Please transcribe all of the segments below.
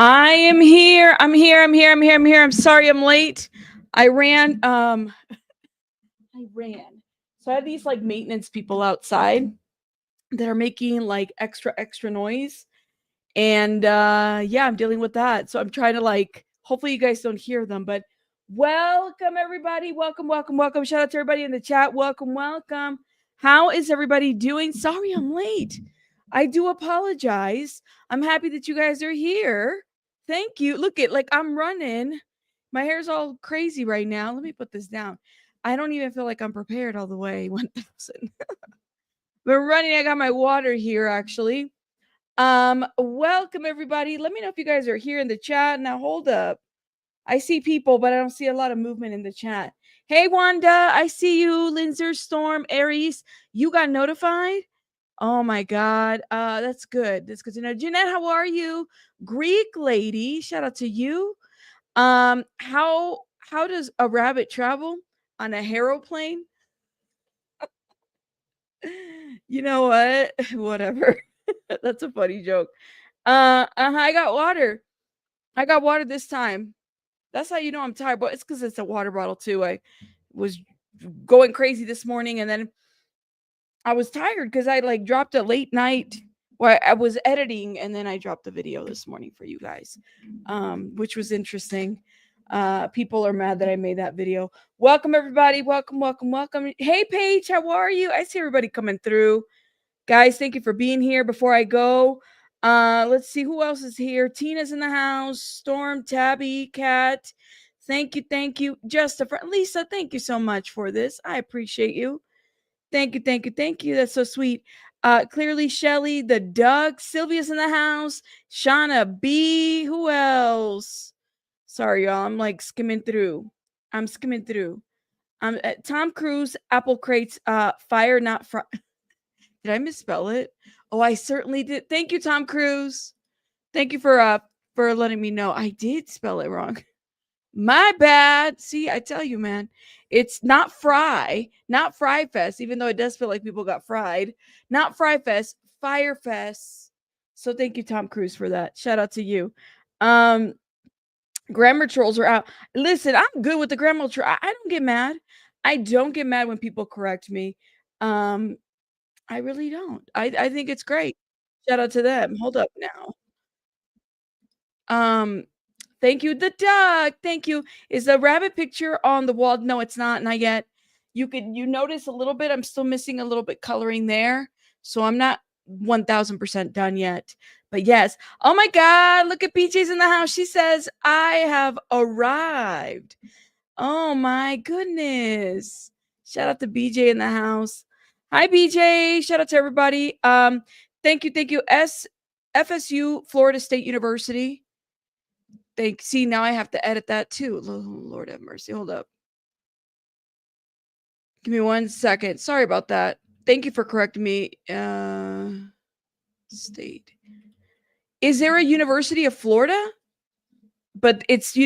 I am here. I'm here. I'm here. I'm here. I'm here. I'm sorry I'm late. I ran. I ran. So I have these like maintenance people outside that are making like extra noise. And yeah, I'm dealing with that. So I'm trying to like hopefully you guys don't hear them, but welcome everybody. Welcome. Shout out to everybody in the chat. Welcome. How is everybody doing? Sorry I'm late. I do apologize. I'm happy that you guys are here. Thank you. Look at like I'm running. My hair's all crazy right now. Let me put this down. I don't even feel like I'm prepared all the way. 1000. We're running. I got my water here actually. Welcome everybody. Let me know if you guys are here in the chat. Now hold up. I see people, but I don't see a lot of movement in the chat. Hey Wanda, I see you. Linzer, Storm, Aries, you got notified? Oh my god. That's good. That's good to know. Jeanette, how are you? Greek lady, shout out to you. How does a rabbit travel? On a aeroplane? You know what? Whatever. That's a funny joke. I got water. I got water this time. That's how you know I'm tired. But it's because it's a water bottle too. I was going crazy this morning, and then I was tired because I like dropped a late night. Well, I was editing, and then I dropped the video this morning for you guys, which was interesting. People are mad that I made that video. Welcome everybody. Welcome. Hey Paige, how are you? I see everybody coming through. Guys, thank you for being here. Before I go, let's see who else is here. Tina's in the house. Storm, Tabby, Kat. Thank you. Justifer, Lisa, thank you so much for this. I appreciate you. Thank you. That's so sweet. Clearly, Shelly, the Doug, Sylvia's in the house. Shauna B. Who else? Sorry, y'all. I'm like skimming through. Tom Cruise, Apple Crates, Fire Not Fry. Did I misspell it? Oh, I certainly did. Thank you, Tom Cruise. Thank you for letting me know. I did spell it wrong. My bad. See, I tell you, man. It's not Frye Fest, even though it does feel like people got fried. Not Frye Fest, Fyre Fest. So thank you, Tom Cruise, for that. Shout out to you. Grammar trolls are out. Listen, I'm good with the grammar troll. I don't get mad. I don't get mad when people correct me. I really don't. I think it's great. Shout out to them. Hold up now. Thank you, the duck. Thank you. Is the rabbit picture on the wall? No, it's not yet. You notice a little bit. I'm still missing a little bit coloring there. So I'm not 1000% done yet. But yes. Oh my God. Look at BJ's in the house. She says, I have arrived. Oh my goodness. Shout out to BJ in the house. Hi BJ. Shout out to everybody. Thank you. FSU, Florida State University. See, now I have to edit that too. Lord have mercy. Hold up. Give me 1 second. Sorry about that. Thank you for correcting me. State. Is there a University of Florida? But it's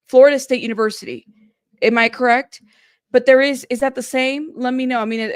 Florida State University. Am I correct? But is that the same? Let me know. I mean,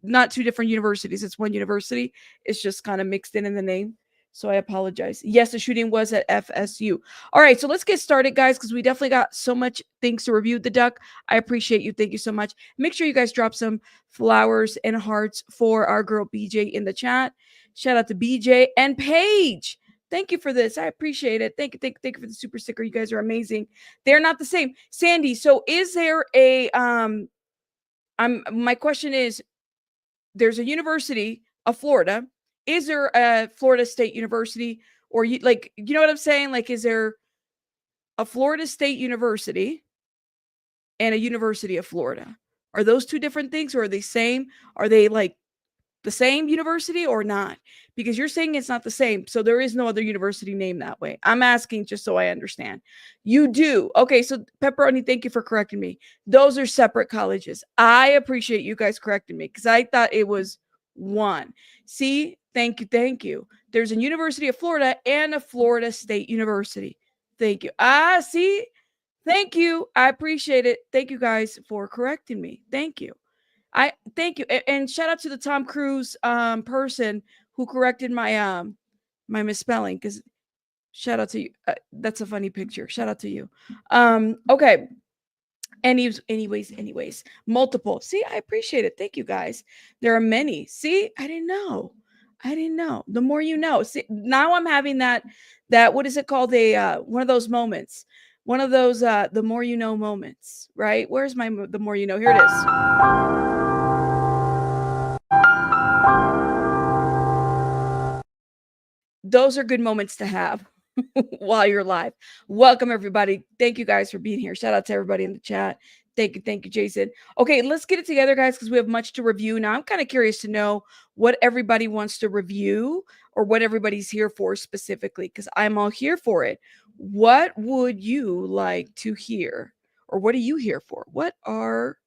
not two different universities. It's one university. It's just kind of mixed in the name. So I apologize. Yes, the shooting was at FSU. All right, so let's get started, guys, because we definitely got so much things to review. The duck, I appreciate you. Thank you so much. Make sure you guys drop some flowers and hearts for our girl BJ in the chat. Shout out to BJ and Paige. Thank you for this. I appreciate it. Thank you for the super sticker. You guys are amazing. They're not the same. Sandy, so is there a my question is, there's a University of Florida. Is there a Florida State University, or you know what I'm saying? Like, is there a Florida State University and a University of Florida? Are those two different things, or are they same? Are they like the same university or not? Because you're saying it's not the same. So there is no other university named that way. I'm asking just so I understand. You do. Okay. So Pepperoni, thank you for correcting me. Those are separate colleges. I appreciate you guys correcting me because I thought it was one. See, thank you. There's a University of Florida and a Florida State University. Thank you. See, thank you. I appreciate it. Thank you guys for correcting me. Thank you. I thank you, and shout out to the Tom Cruise person who corrected my my misspelling, because Shout out to you. That's a funny picture. Shout out to you. Okay. Anyways, multiple. See, I appreciate it. Thank you guys. There are many. See, I didn't know. The more you know. See, now I'm having that what is it called? One of those moments. One of those the more you know moments, right? Where's my the more you know? Here it is. Those are good moments to have while you're live. Welcome, everybody. Thank you guys for being here. Shout out to everybody in the chat. Thank you, Jason. Okay, let's get it together, guys, because we have much to review. Now, I'm kind of curious to know what everybody wants to review or what everybody's here for specifically, because I'm all here for it. What would you like to hear? Or what are you here for? What are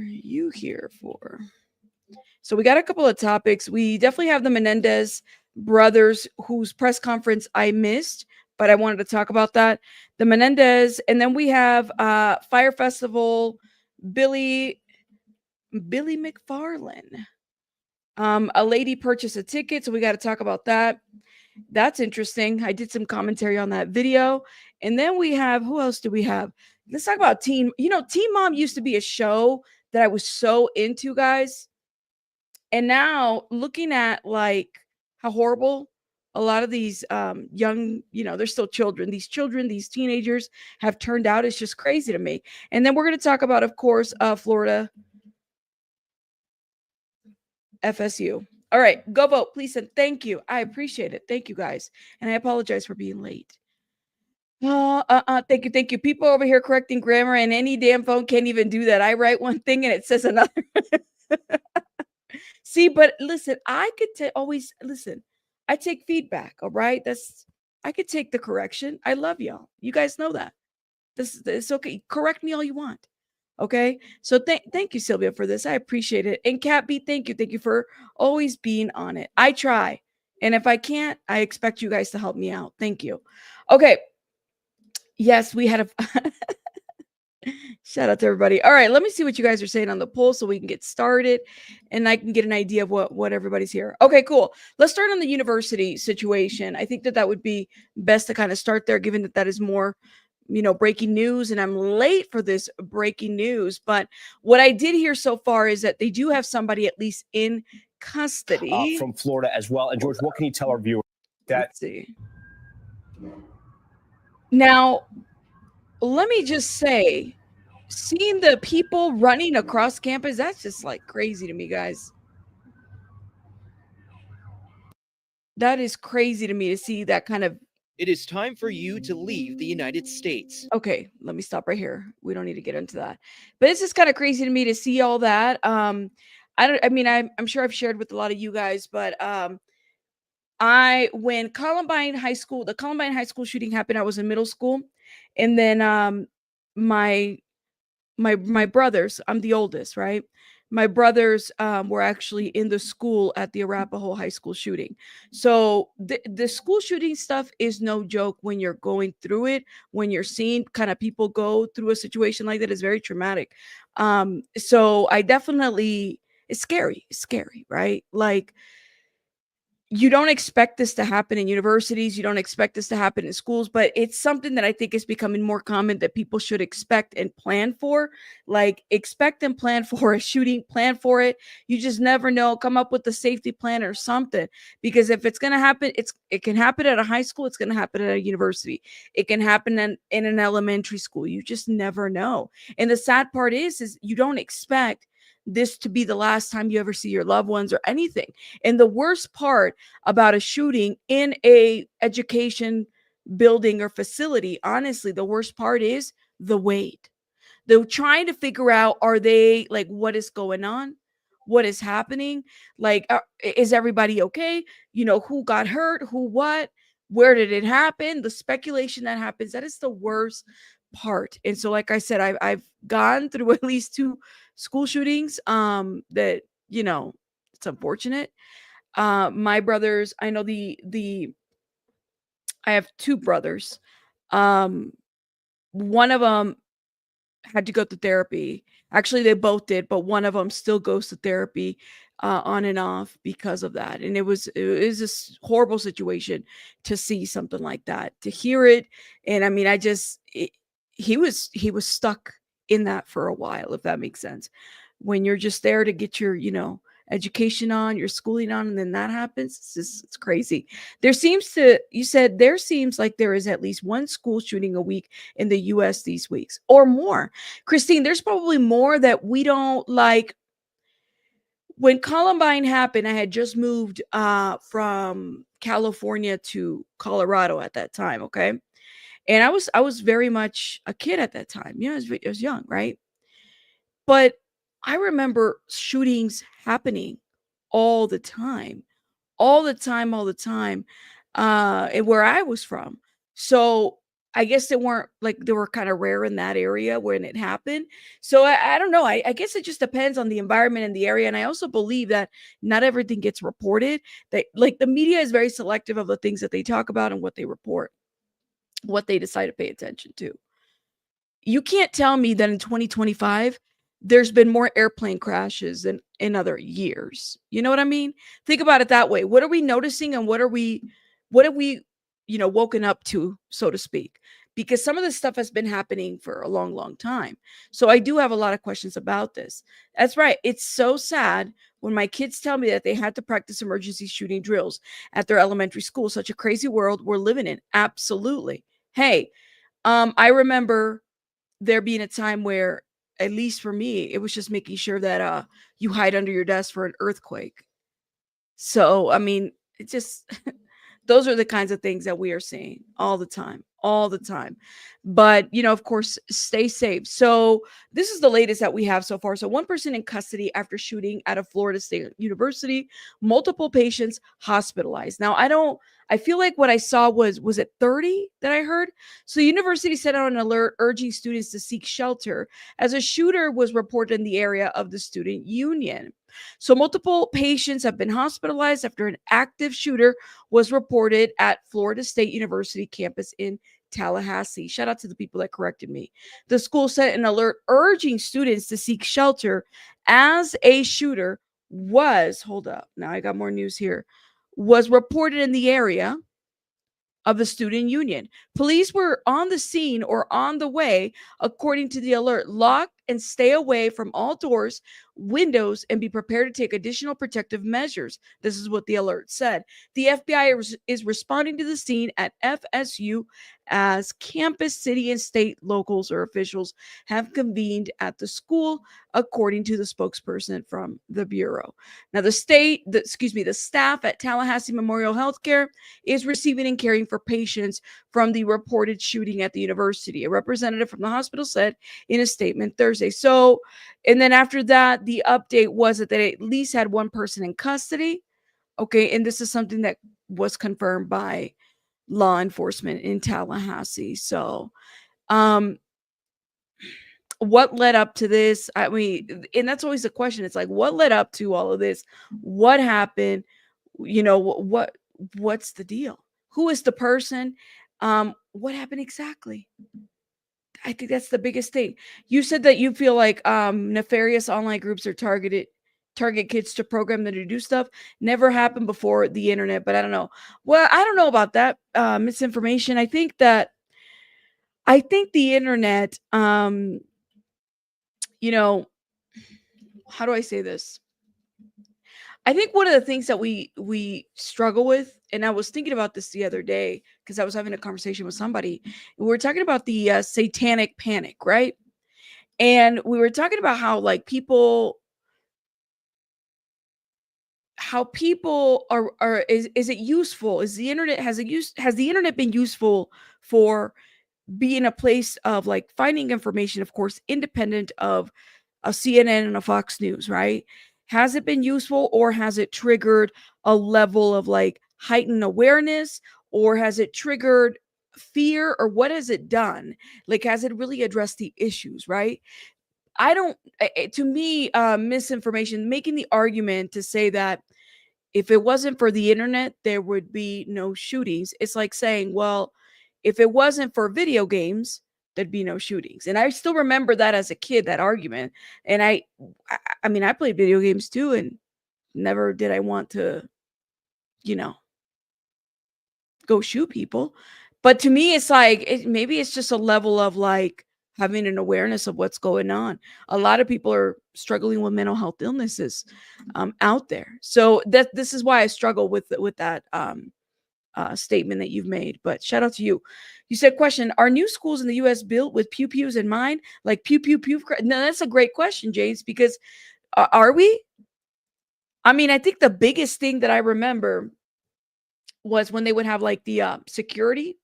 you here for? So we got a couple of topics. We definitely have the Menendez brothers, whose press conference I missed, but I wanted to talk about that. The Menendez, and then we have Fyre Festival, Billy McFarlane. A lady purchased a ticket, so we got to talk about that. That's interesting. I did some commentary on that video. And then we have, who else do we have? Let's talk about Teen. Teen Mom used to be a show that I was so into, guys. And now looking at like how horrible a lot of these young, they're still children. These teenagers have turned out. It's just crazy to me. And then we're going to talk about, of course, Florida FSU. All right, go vote, please. And thank you. I appreciate it. Thank you, guys. And I apologize for being late. Thank you. People over here correcting grammar, and any damn phone can't even do that. I write one thing and it says another. See, but listen, I could always listen. I take feedback, all right? I could take the correction. I love y'all. You guys know that. This okay. Correct me all you want. Okay? So thank you, Sylvia, for this. I appreciate it. And Cat B, thank you. Thank you for always being on it. I try. And if I can't, I expect you guys to help me out. Thank you. Okay. Yes, we had a shout out to everybody. All right, let me see what you guys are saying on the poll so we can get started and I can get an idea of what everybody's here. Okay, cool. Let's start on the university situation. I think that would be best to kind of start there, given that is more, breaking news, and I'm late for this breaking news. But what I did hear so far is that they do have somebody at least in custody from Florida as well. And George, what can you tell our viewers? Let's see. Now, let me just say, seeing the people running across campus, that's just like crazy to me, guys. That is crazy to me to see that kind of. It is time for you to leave the United States. Okay, let me stop right here. We don't need to get into that. But it's just kind of crazy to me to see all that. I'm sure I've shared with a lot of you guys, but when the Columbine High School shooting happened, I was in middle school. And then my brothers, I'm the oldest, right? My brothers were actually in the school at the Arapahoe High School shooting. So the school shooting stuff is no joke when you're going through it, when you're seeing kind of people go through a situation like that. Is very traumatic. So I definitely, it's scary, right? Like, you don't expect this to happen in universities. You don't expect this to happen in schools, but it's something that I think is becoming more common that people should expect and plan for. Like, expect and plan for a shooting, plan for it. You just never know. Come up with a safety plan or something, because if it's going to happen, it can happen at a high school. It's going to happen at a university. It can happen in an elementary school. You just never know. And the sad part is you don't expect this to be the last time you ever see your loved ones or anything. And the worst part about a shooting in a education building or facility, honestly, the worst part is the wait. They're trying to figure out, are they like, what is going on? What is happening? Like, is everybody okay? Who got hurt? What? Where did it happen? The speculation that happens, that is the worst part. And so, like I said, I've gone through at least 2 school shootings that, it's unfortunate. My brothers, I know I have 2 brothers. One of them had to go to therapy. Actually, they both did, but one of them still goes to therapy. on and off because of that. And it was this horrible situation to see something like that, to hear it. And I mean, he was stuck in that for a while, if that makes sense. When you're just there to get your, education on, your schooling on, and then that happens, it's crazy. You said there seems like there is at least one school shooting a week in the US these weeks or more. Christine, there's probably more that we don't like. When Columbine happened, I had just moved from California to Colorado at that time, okay? And I was very much a kid at that time. I was young, right? But I remember shootings happening all the time, all the time, all the time, and where I was from. So I guess they were kind of rare in that area when it happened. So I don't know. I guess it just depends on the environment and the area. And I also believe that not everything gets reported. That like the media is very selective of the things that they talk about and what they report, what they decide to pay attention to. You can't tell me that in 2025 there's been more airplane crashes than in other years. You know what I mean? Think about it that way. What are we noticing and what have we, woken up to, so to speak? Because some of this stuff has been happening for a long, long time. So I do have a lot of questions about this. That's right. It's so sad when my kids tell me that they had to practice emergency shooting drills at their elementary school. Such a crazy world we're living in. Absolutely. Hey, I remember there being a time where, at least for me, it was just making sure that you hide under your desk for an earthquake. So I mean, it just those are the kinds of things that we are seeing all the time, all the time. But, of course, stay safe. So, this is the latest that we have so far. So, one person in custody after shooting at a Florida State University, multiple patients hospitalized. Now, I feel like what I saw was it 30 that I heard? So, the university sent out an alert urging students to seek shelter as a shooter was reported in the area of the student union. So, multiple patients have been hospitalized after an active shooter was reported at Florida State University campus in Tallahassee. Shout out to the people that corrected me. The school sent an alert urging students to seek shelter as a shooter hold up, now I got more news here, was reported in the area of the student union. Police were on the scene or on the way, according to the alert. Lock and stay away from all doors, windows, and be prepared to take additional protective measures. This is what the alert said. The FBI is responding to the scene at FSU as campus, city, and state locals or officials have convened at the school, according to the spokesperson from the Bureau. Now, the staff at Tallahassee Memorial Healthcare is receiving and caring for patients from the reported shooting at the university. A representative from the hospital said in a statement Thursday. So, and then after that, the update was that they at least had one person in custody. Okay. And this is something that was confirmed by law enforcement in Tallahassee. So, what led up to this? I mean, and that's always the question. It's like, what led up to all of this? What happened? What's the deal? Who is the person? What happened exactly? I think that's the biggest thing. You said that you feel like nefarious online groups are target kids to program them to do stuff. Never happened before the internet, but I don't know. Well, I don't know about that misinformation. I think the internet, how do I say this? I think one of the things that we struggle with, and I was thinking about this the other day because I was having a conversation with somebody. We were talking about the satanic panic, right? And we were talking about how like how people are is it useful? Is the internet has the internet been useful for being a place of like finding information, of course, independent of a CNN and a Fox News, right? Has it been useful or has it triggered a level of like heightened awareness or has it triggered fear or what has it done? Like, has it really addressed the issues, right? I don't, to me, misinformation, making the argument to say that if it wasn't for the internet, there would be no shootings. It's like saying, well, if it wasn't for video games, there'd be no shootings. And I still remember that as a kid, that argument. And I mean, I played video games too, and Never did I want to, go shoot people. But to me, it's like, maybe it's just a level of like having an awareness of what's going on. A lot of people are struggling with mental health illnesses out there. So this is why I struggle with that statement that you've made. But shout out to you. You said, question, are new schools in the U.S. built with pew-pews in mind? Like pew-pew-pew? No, that's a great question, James, because are we? I mean, I think the biggest thing that I remember was when they would have like the security.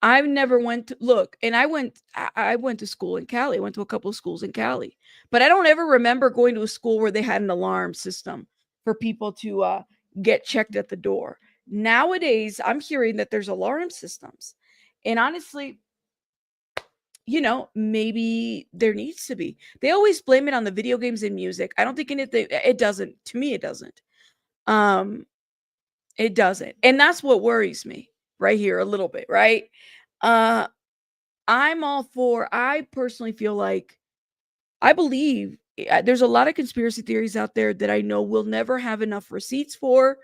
I never went to look, and I went to school in Cali. I went to a couple of schools in Cali, but I don't ever remember going to a school where they had an alarm system for people to get checked at the door. Nowadays, I'm hearing that there's alarm systems, and honestly, maybe there needs to be. They always blame it on the video games and music. I don't think anything. It doesn't. To me, it doesn't. It doesn't, and that's what worries me right here a little bit. Right. I'm all for. I personally feel like I believe there's a lot of conspiracy theories out there that I know we'll never have enough receipts for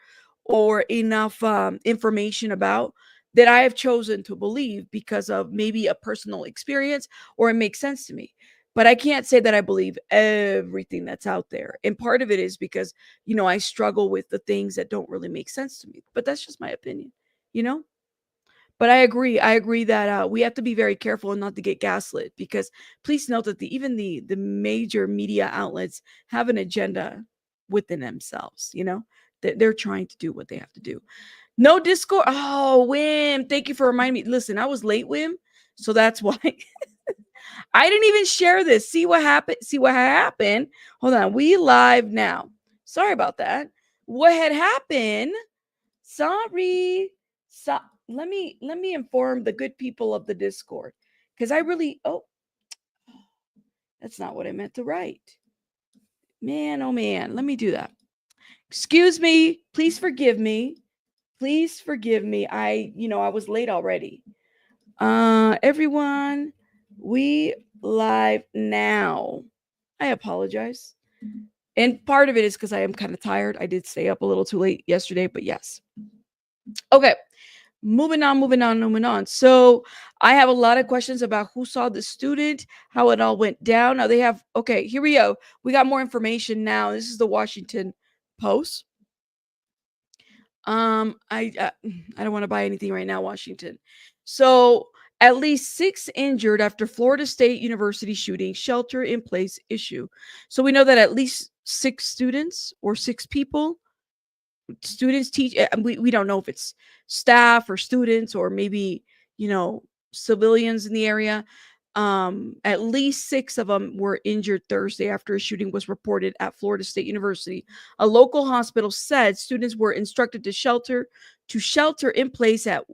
or enough information about, that I have chosen to believe because of maybe a personal experience or it makes sense to me. But I can't say that I believe everything that's out there. And part of it is because, I struggle with the things that don't really make sense to me. But that's just my opinion, you know? But I agree. I agree that we have to be very careful and not to get gaslit, because please note that even the major media outlets have an agenda within themselves. They're trying to do what they have to do. No Discord. Oh, Wim, thank you for reminding me. Listen, I was late, Wim, so that's why I didn't even share this. See what happened? See what happened? Hold on. We live now. Sorry about that. What had happened? Sorry. So let me inform the good people of the Discord, because I really that's not what I meant to write. Man, oh man, let me do that. Excuse me, please forgive me. Please forgive me. I was late already. Everyone, we live now. I apologize. And part of it is because I am kind of tired. I did stay up a little too late yesterday, but yes. Okay. Moving on. So I have a lot of questions about who saw the student, how it all went down. Now they have, okay, here we go. We got more information now. This is the Washington Post. I don't want to buy anything right now, Washington. So at least 6 injured after Florida State University shooting, shelter in place issue. So we know that at least 6 students or 6 people, students teach. We don't know if it's staff or students or maybe, civilians in the area. At least 6 of them were injured Thursday after a shooting was reported at Florida State University. A local hospital said students were instructed to shelter in place at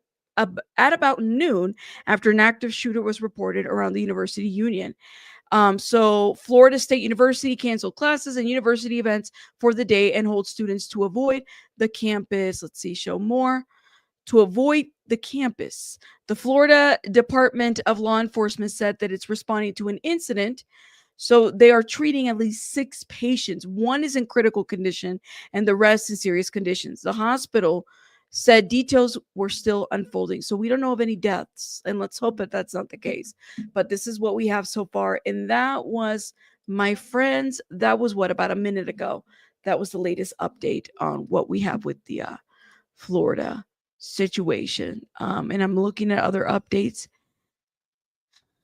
about noon after an active shooter was reported around the University Union. So Florida State University canceled classes and university events for the day and hold students to avoid the campus. Let's see, show more. To avoid the campus. The Florida Department of Law Enforcement said that it's responding to an incident. So they are treating at least 6 patients. 1 is in critical condition and the rest in serious conditions. The hospital said details were still unfolding. So we don't know of any deaths, and let's hope that that's not the case. But this is what we have so far. And that was, my friends, that was what, about a minute ago. That was the latest update on what we have with the Florida situation. And I'm looking at other updates.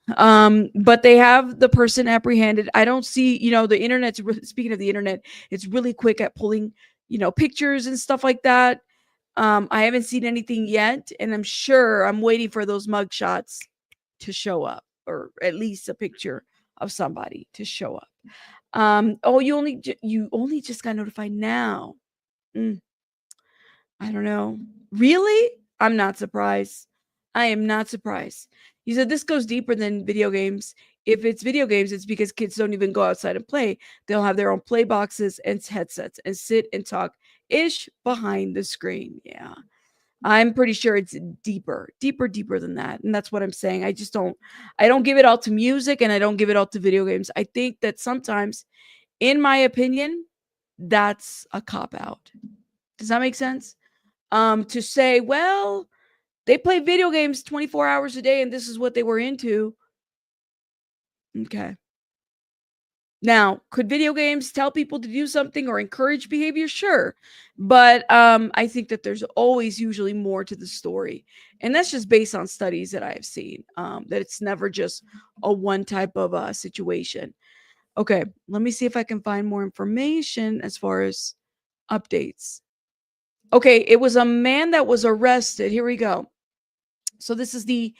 But they have the person apprehended. I don't see, the internet's speaking of the internet, it's really quick at pulling, pictures and stuff like that. I haven't seen anything yet, and I'm waiting for those mugshots to show up, or at least a picture of somebody to show up. Oh, you only just got notified now. I don't know. Really? I'm not surprised. I am not surprised. He said this goes deeper than video games. If it's video games, it's because kids don't even go outside and play. They'll have their own play boxes and headsets and sit and talk ish behind the screen. Yeah. I'm pretty sure it's deeper than that. And that's what I'm saying. I don't give it all to music and I don't give it all to video games. I think that sometimes, in my opinion, that's a cop out. Does that make sense? To say, well, they play video games 24 hours a day and this is what they were into. Okay. Now, could video games tell people to do something or encourage behavior? Sure. But I think that there's always usually more to the story. And that's just based on studies that I have seen, that it's never just a one type of situation. Okay, let me see if I can find more information as far as updates. Okay, it was a man that was arrested. Here we go. So this is the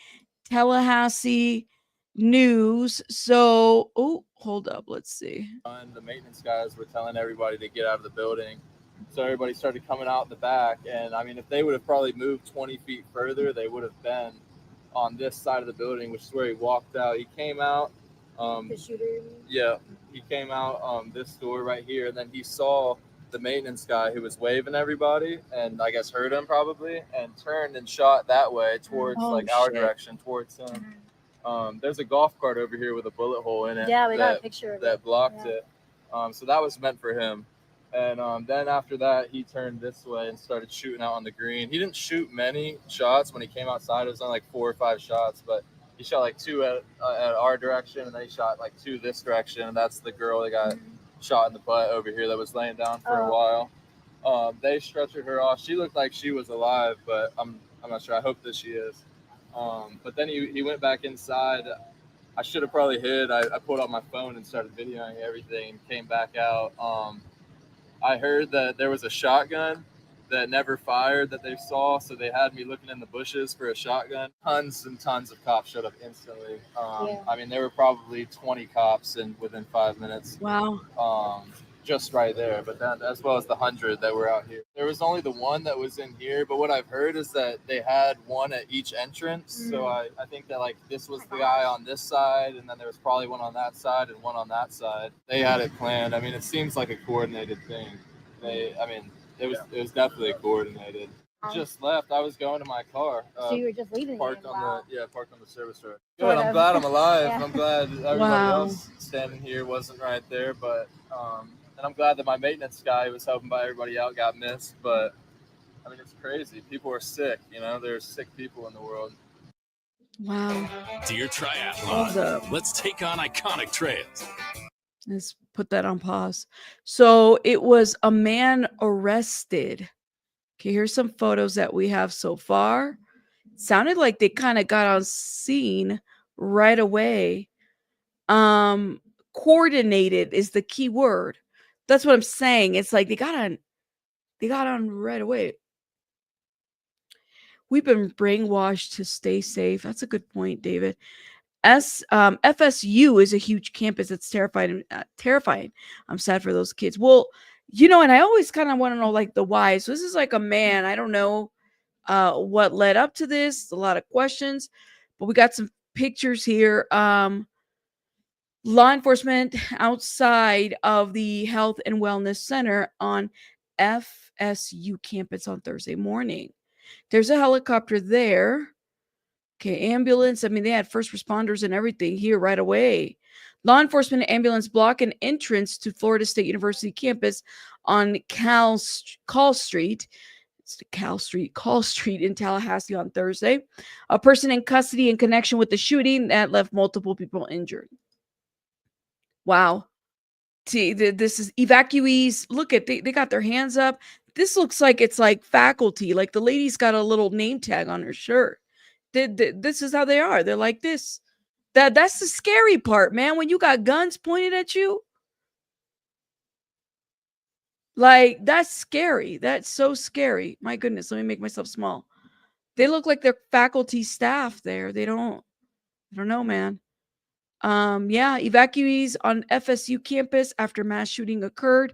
Tallahassee News. So, oh, hold up. Let's see. And the maintenance guys were telling everybody to get out of the building. So everybody started coming out the back. And I mean, if they would have probably moved 20 feet further, they would have been on this side of the building, which is where he walked out. He came out. The shooter? Yeah, he came out this door right here. And then he saw the maintenance guy who was waving everybody and I guess heard him probably and turned and shot that way towards our direction, towards him. There's a golf cart over here with a bullet hole in it. Yeah, we got a picture of that blocked it. So that was meant for him. And then after that, he turned this way and started shooting out on the green. He didn't shoot many shots when he came outside. It was only like 4 or 5 shots, but he shot like 2 at our direction, and then he shot like 2 this direction. And that's the girl that got shot in the butt over here that was laying down for a while. They stretchered her off. She looked like she was alive, but I'm not sure. I hope that she is. But then he went back inside. I should have probably hid. I pulled out my phone and started videoing everything and came back out. I heard that there was a shotgun that never fired that they saw, so they had me looking in the bushes for a shotgun. Tons and tons of cops showed up instantly. I mean, there were probably 20 cops within 5 minutes. Wow. Just right there, but then as well as the 100 that were out here. There was only the one that was in here, but what I've heard is that they had one at each entrance. So I think that like this was the guy on this side, and then there was probably one on that side and one on that side. They had it planned. I mean, it seems like a coordinated thing. It was definitely coordinated. Just left. I was going to my car. So you were just leaving? Parked on the service road. Good. I'm glad I'm alive. Yeah. I'm glad everybody else standing here wasn't right there, but and I'm glad that my maintenance guy who was helping by everybody out got missed. But I mean, it's crazy. People are sick. You know, there's sick people in the world. Wow. Dear Triathlon, let's take on iconic trails. Let's put that on pause. So it was a man arrested. Okay, here's some photos that we have so far. It sounded like they kind of got on scene right away. Coordinated is the key word. That's what I'm saying. It's like they got on right away. We've been brainwashed to stay safe. That's a good point, David. FSU is a huge campus. It's terrifying. I'm sad for those kids. Well, and I always kind of want to know like the why. So this is like a man. I don't know what led up to this. A lot of questions, but we got some pictures here. Law enforcement outside of the Health and Wellness Center on FSU campus on Thursday morning. There's a helicopter there. Okay, ambulance. I mean, they had first responders and everything here right away. Law enforcement and ambulance block an entrance to Florida State University campus on Call Street. It's the Call Street in Tallahassee on Thursday. A person in custody in connection with the shooting that left multiple people injured. Wow. See, this is evacuees. Look at, they got their hands up. This looks like it's like faculty. Like the lady's got a little name tag on her shirt. This is how they are. They're like this. That's the scary part, man. When you got guns pointed at you. Like, that's scary. That's so scary. My goodness, let me make myself small. They look like they're faculty staff there. I don't know, man. Evacuees on FSU campus after mass shooting occurred.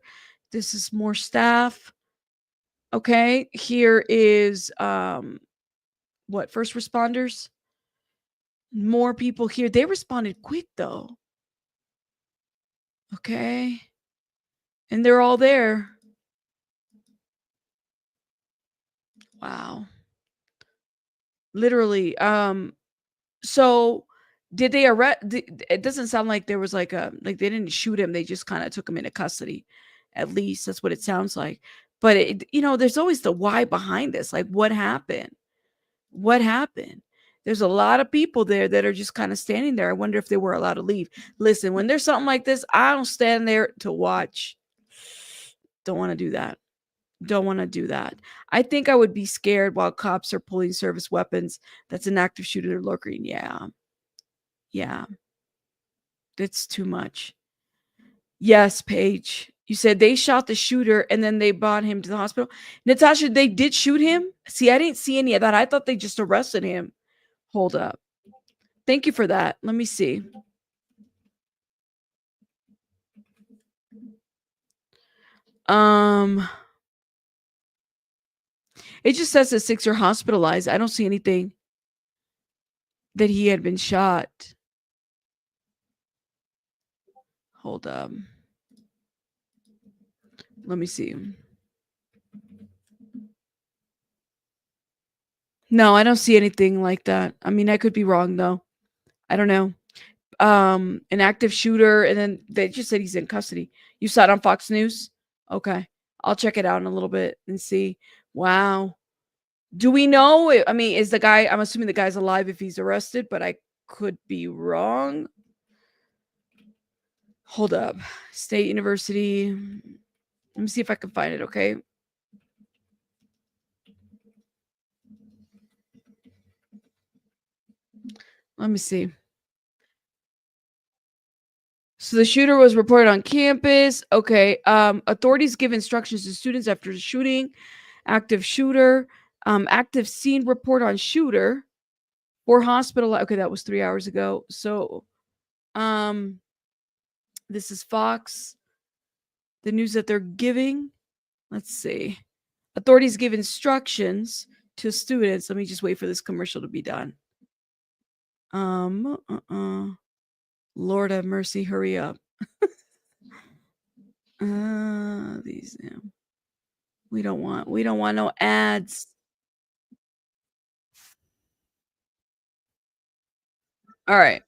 This is more staff. Okay, here is first responders. More people here. They responded quick though. Okay. And they're all there. Wow. Literally. So did they arrest? It doesn't sound like there was like they didn't shoot him. They just kind of took him into custody At least that's what it sounds like. But there's always the why behind this. Like, what happened? What happened? There's a lot of people there that are just kind of standing there. I wonder if they were allowed to leave. Listen, when there's something like this, I don't stand there to watch. Don't want to do that. Don't want to do that. I think I would be scared while cops are pulling service weapons. That's an active shooter lurking. Yeah. Yeah. It's too much. Yes, Paige. You said they shot the shooter and then they brought him to the hospital. Natasha, they did shoot him? See, I didn't see any of that. I thought they just arrested him. Hold up. Thank you for that. Let me see. It just says the 6 are hospitalized. I don't see anything that he had been shot. Hold up. Let me see. No, I don't see anything like that. I mean, I could be wrong though. I don't know. An active shooter, and then they just said he's in custody. You saw it on Fox News? Okay. I'll check it out in a little bit and see. Wow. Do we know? I mean, is the guy, I'm assuming the guy's alive if he's arrested, but I could be wrong. Hold up. State University. Let me see if I can find it, okay? Let me see. So the shooter was reported on campus. Okay. Authorities give instructions to students after the shooting. Active shooter. Active scene report on shooter. Or hospital. Okay, that was 3 hours ago. So this is Fox. The news that they're giving. Let's see. Authorities give instructions to students. Let me just wait for this commercial to be done. Lord have mercy, hurry up. These we don't want no ads. All right.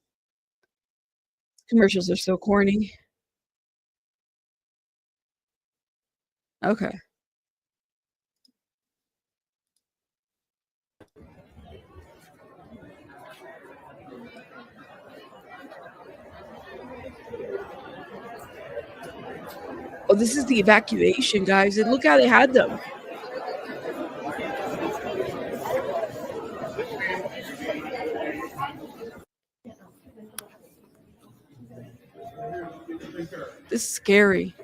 Commercials are so corny. Okay. Oh, this is the evacuation, guys. And look how they had them. This is scary.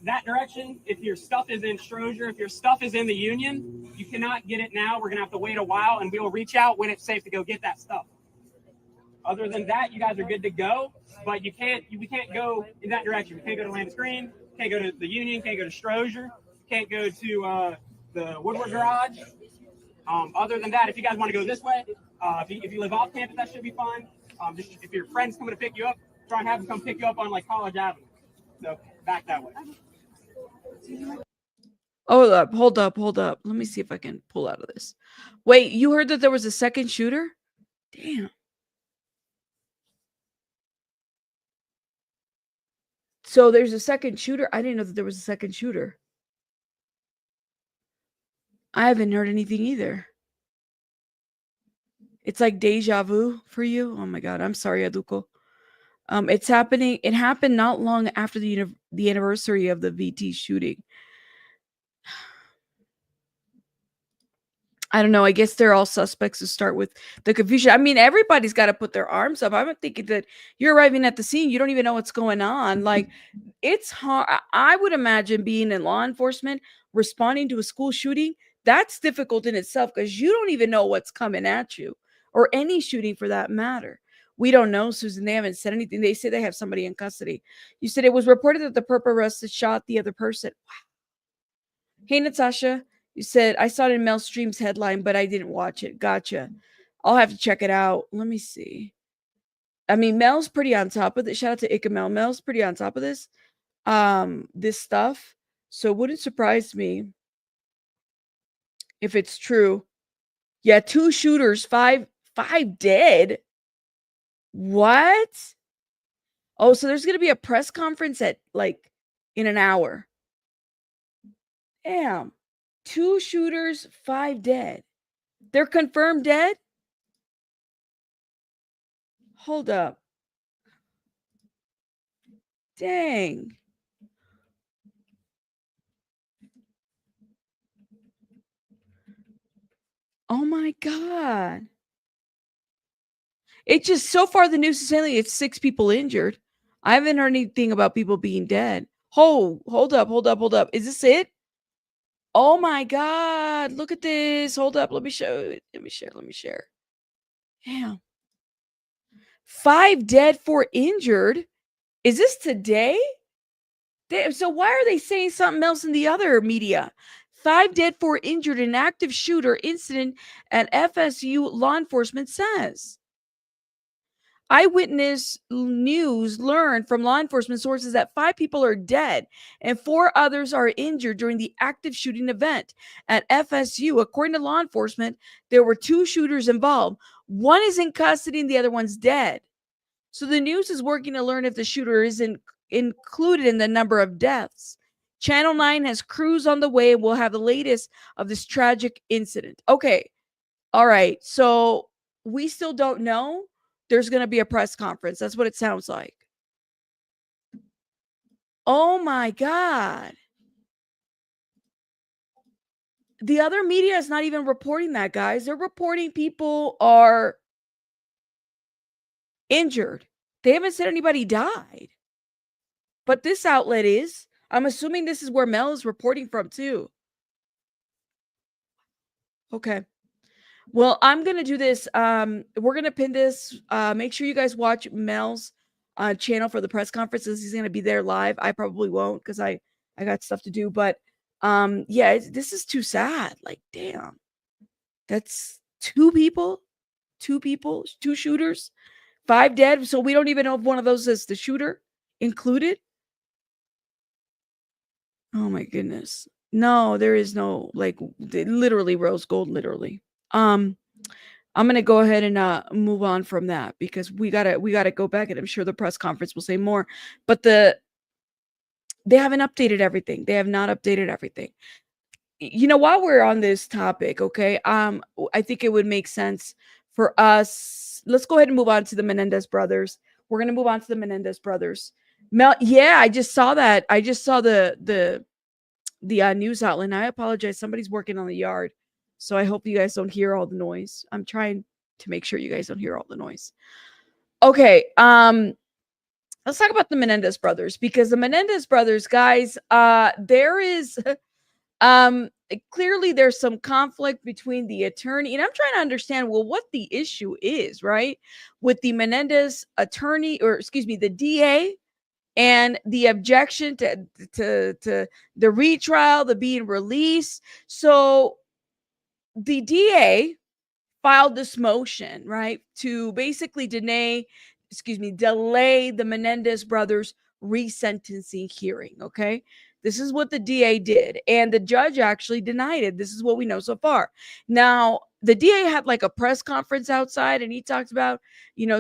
That direction, if your stuff is in Strozier, if your stuff is in the Union, you cannot get it now. We're going to have to wait a while, and we will reach out when it's safe to go get that stuff. Other than that, you guys are good to go, but we can't go in that direction. We can't go to Landis Green, can't go to the Union, can't go to Strozier, can't go to the Woodward Garage. Other than that, if you guys want to go this way, if you live off campus, that should be fine. Just if your friend's coming to pick you up, try and have them come pick you up on like College Avenue. So back that way. Hold up. Let me see if I can pull out of this. Wait, you heard that there was a second shooter? Damn. So there's a second shooter? I didn't know that there was a second shooter. I haven't heard anything either. It's like deja vu for you. Oh my God. I'm sorry, Aduko. It's happening. It happened not long after the anniversary of the VT shooting. I don't know. I guess they're all suspects to start with the confusion. I mean, everybody's got to put their arms up. I'm thinking that you're arriving at the scene. You don't even know what's going on. Like, it's hard. I would imagine being in law enforcement, responding to a school shooting, that's difficult in itself because you don't even know what's coming at you, or any shooting for that matter. We don't know, Susan. They haven't said anything. They say they have somebody in custody. You said it was reported that the perp arrested shot the other person. Wow. Hey, Natasha. You said, I saw it in Mel Stream's headline, but I didn't watch it. Gotcha. I'll have to check it out. Let me see. I mean, Mel's pretty on top of it. Shout out to Ickamel. Mel's pretty on top of this. This stuff. So it wouldn't surprise me if it's true. Yeah, 2 shooters, five dead. What? Oh, so there's going to be a press conference at like in an hour. Damn. 2 shooters, 5 dead. They're confirmed dead? Hold up. Dang. Oh my God. It just so far the news is saying it's 6 people injured. I haven't heard anything about people being dead. Hold up. Is this it? Oh my God. Look at this. Hold up. Let me show it. Let me share. Damn. 5 dead, 4 injured. Is this today? So why are they saying something else in the other media? 5 dead, 4 injured in active shooter incident at FSU, law enforcement says. Eyewitness News learned from law enforcement sources that 5 people are dead and 4 others are injured during the active shooting event at FSU. According to law enforcement, there were 2 shooters involved. One is in custody and the other one's dead. So the news is working to learn if the shooter isn't included in the number of deaths. Channel 9 has crews on the way and will have the latest of this tragic incident. Okay. All right. So we still don't know. There's going to be a press conference. That's what it sounds like. Oh my God. The other media is not even reporting that, guys. They're reporting people are injured. They haven't said anybody died. But this outlet is. I'm assuming this is where Mel is reporting from too. Okay. Well, I'm going to do this. We're going to pin this. Make sure you guys watch Mel's channel for the press conferences. He's going to be there live. I probably won't because I got stuff to do. But yeah, this is too sad. Like, damn. That's 2 people, 2 shooters, 5 dead. So we don't even know if one of those is the shooter included. Oh my goodness. No, there is no, like, literally rose gold, literally. I'm going to go ahead and move on from that because we got to go back, and I'm sure the press conference will say more, but they haven't updated everything. They have not updated everything. You know, while we're on this topic, okay, I think it would make sense for us. Let's go ahead and move on to the Menendez brothers. We're going to move on to the Menendez brothers. Mel, yeah, I just saw that. I just saw the news outlet. And I apologize. Somebody's working on the yard. So I hope you guys don't hear all the noise. I'm trying to make sure you guys don't hear all the noise. Okay. Let's talk about the Menendez brothers, because the Menendez brothers, guys, there is clearly there's some conflict between the attorney, and I'm trying to understand, well, what the issue is, right? With the Menendez attorney, or excuse me, the DA, and the objection to the retrial, the being released. So the DA filed this motion, right, to basically delay the Menendez brothers resentencing hearing. Okay. This is what the DA did. And the judge actually denied it. This is what we know so far. Now, the DA had like a press conference outside, and he talked about,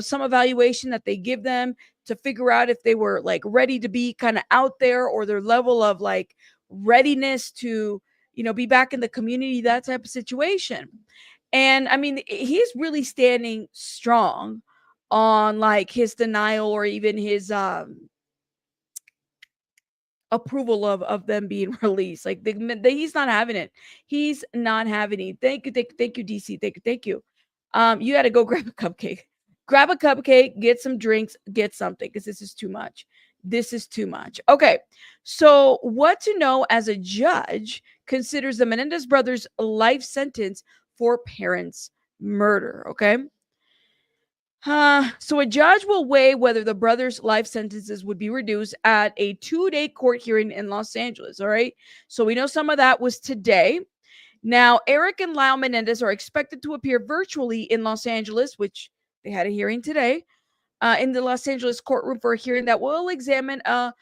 some evaluation that they give them to figure out if they were like ready to be kind of out there, or their level of like readiness to, be back in the community, that type of situation. And I mean, he's really standing strong on like his denial, or even his approval of them being released. Like he's not having it. He's not having it. Thank you, DC. Thank you. You got to go grab a cupcake. Grab a cupcake, get some drinks, get something, because this is too much. This is too much. Okay, so what to know as a judge considers the Menendez brothers' life sentence for parents' murder. Okay. So a judge will weigh whether the brothers' life sentences would be reduced at a 2-day court hearing in Los Angeles. All right. So we know some of that was today. Now, Erik and Lyle Menendez are expected to appear virtually in Los Angeles, which they had a hearing today, in the Los Angeles courtroom for a hearing that will examine a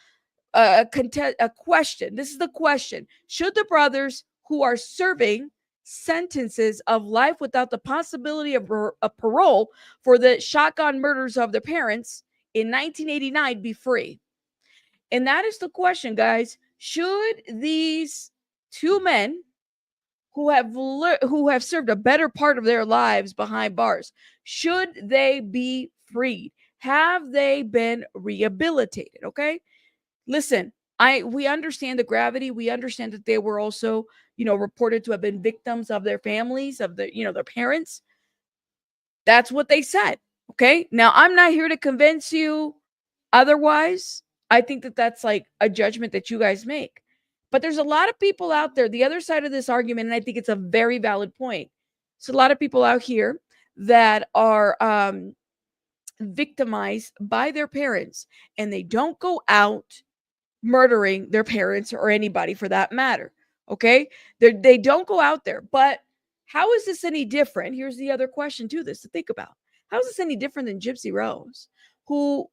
question. This is the question. Should the brothers, who are serving sentences of life without the possibility of a parole for the shotgun murders of their parents, in 1989 be free? And that is the question, guys. Should these two men who have served a better part of their lives behind bars, should they be freed? Have they been rehabilitated? Okay? Listen, we understand the gravity. We understand that they were also, reported to have been victims of their families, of their parents. That's what they said. Okay? Now, I'm not here to convince you otherwise. I think that that's like a judgment that you guys make. But there's a lot of people out there, the other side of this argument, and I think it's a very valid point. So a lot of people out here that are victimized by their parents, and they don't go out murdering their parents or anybody for that matter. Okay? They don't go out there. But how is this any different? Here's the other question to this to think about. How is this any different than Gypsy Rose, who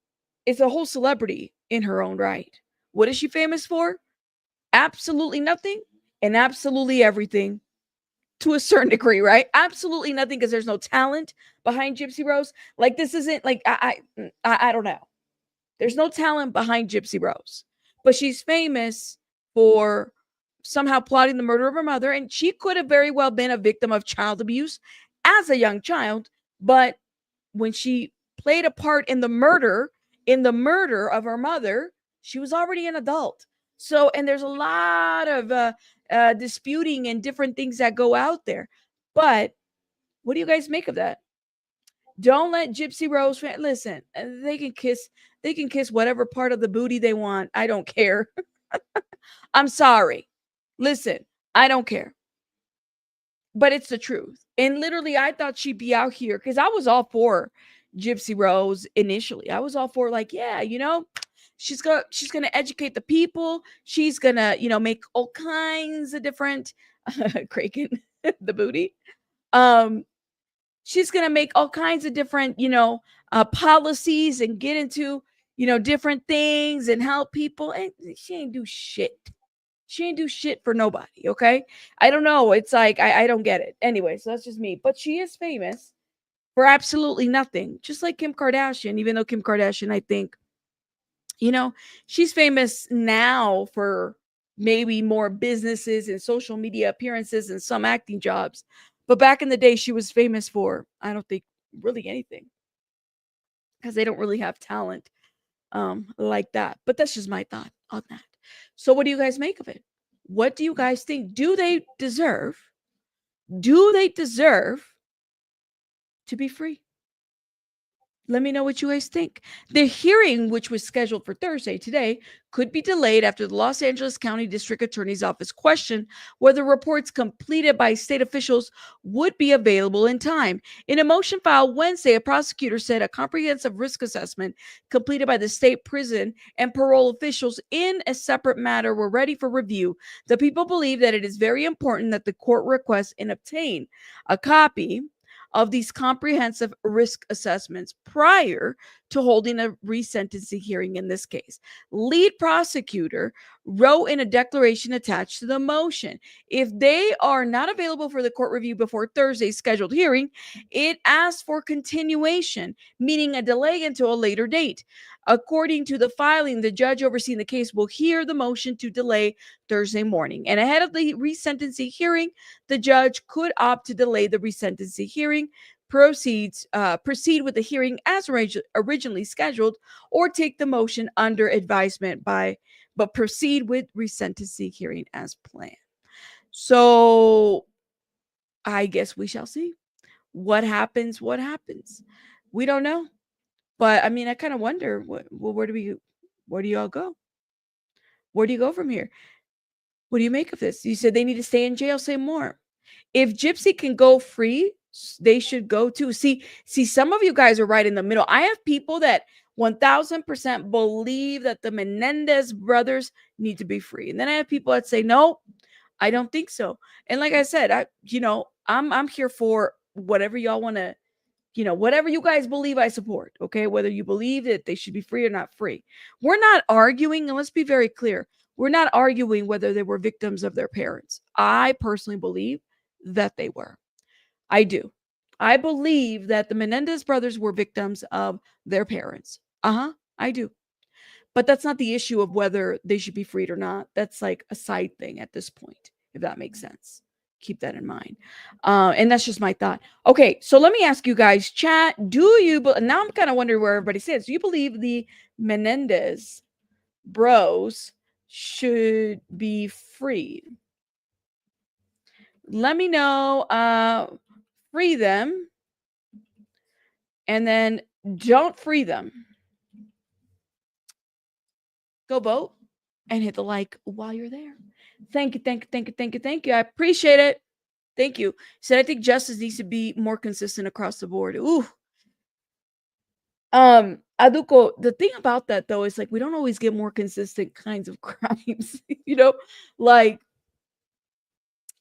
is a whole celebrity in her own right? What is she famous for? Absolutely nothing and absolutely everything to a certain degree, right? Absolutely nothing, because there's no talent behind Gypsy Rose. Like, this isn't like, I don't know. There's no talent behind Gypsy Rose, but she's famous for somehow plotting the murder of her mother. And she could have very well been a victim of child abuse as a young child. But when she played a part in the murder of her mother, she was already an adult. So, and there's a lot of disputing and different things that go out there. But what do you guys make of that? Don't let Gypsy Rose listen. They can kiss whatever part of the booty they want. I don't care. I'm sorry. Listen, I don't care. But it's the truth. And literally, I thought she'd be out here, because I was all for Gypsy Rose initially. I was all for, like, yeah, she's gonna educate the people. She's gonna, make all kinds of different Kraken, the booty. She's gonna make all kinds of different, policies and get into, different things and help people. And she ain't do shit. She ain't do shit for nobody, okay? I don't know. It's like, I don't get it. Anyway, so that's just me. But she is famous for absolutely nothing, just like Kim Kardashian, even though Kim Kardashian, I think, she's famous now for maybe more businesses and social media appearances and some acting jobs. But back in the day, she was famous for, I don't think, really anything, because they don't really have talent like that. But that's just my thought on that. So what do you guys make of it? What do you guys think? Do they deserve to be free? Let me know what you guys think. The hearing, which was scheduled for Thursday today, could be delayed after the Los Angeles County District Attorney's Office questioned whether reports completed by state officials would be available in time. In a motion filed Wednesday, a prosecutor said a comprehensive risk assessment completed by the state prison and parole officials in a separate matter were ready for review. The people believe that it is very important that the court request and obtain a copy of these comprehensive risk assessments prior to holding a resentencing hearing in this case. Lead prosecutor wrote in a declaration attached to the motion, if they are not available for the court review before Thursday's scheduled hearing, it asks for continuation, meaning a delay until a later date. According to the filing, the judge overseeing the case will hear the motion to delay Thursday morning. And ahead of the resentencing hearing, the judge could opt to delay the resentencing hearing, proceed with the hearing as originally scheduled, or take the motion under advisement but proceed with resentencing hearing as planned. So I guess we shall see. What happens? We don't know. But I mean, I kind of wonder, where do you all go? Where do you go from here? What do you make of this? You said they need to stay in jail. Say more. If Gypsy can go free, they should go too. See, some of you guys are right in the middle. I have people that 1000% believe that the Menendez brothers need to be free. And then I have people that say, no, I don't think so. And like I said, I'm here for whatever y'all want to, whatever you guys believe, I support. Okay. Whether you believe that they should be free or not free. We're not arguing. And let's be very clear. We're not arguing whether they were victims of their parents. I personally believe that they were. I do. I believe that the Menendez brothers were victims of their parents. I do. But that's not the issue of whether they should be freed or not. That's like a side thing at this point, if that makes sense. Keep that in mind. And that's just my thought. Okay, so let me ask you guys, chat, do you, now I'm kind of wondering where everybody stands. Do you believe the Menendez bros should be freed? Let me know. Free them. And then don't free them. Go vote and hit the like while you're there. Thank you, thank you, thank you, thank you, thank you. I appreciate it. Thank you. Said I think justice needs to be more consistent across the board. Ooh. Aduko, the thing about that though is like we don't always get more consistent kinds of crimes. Like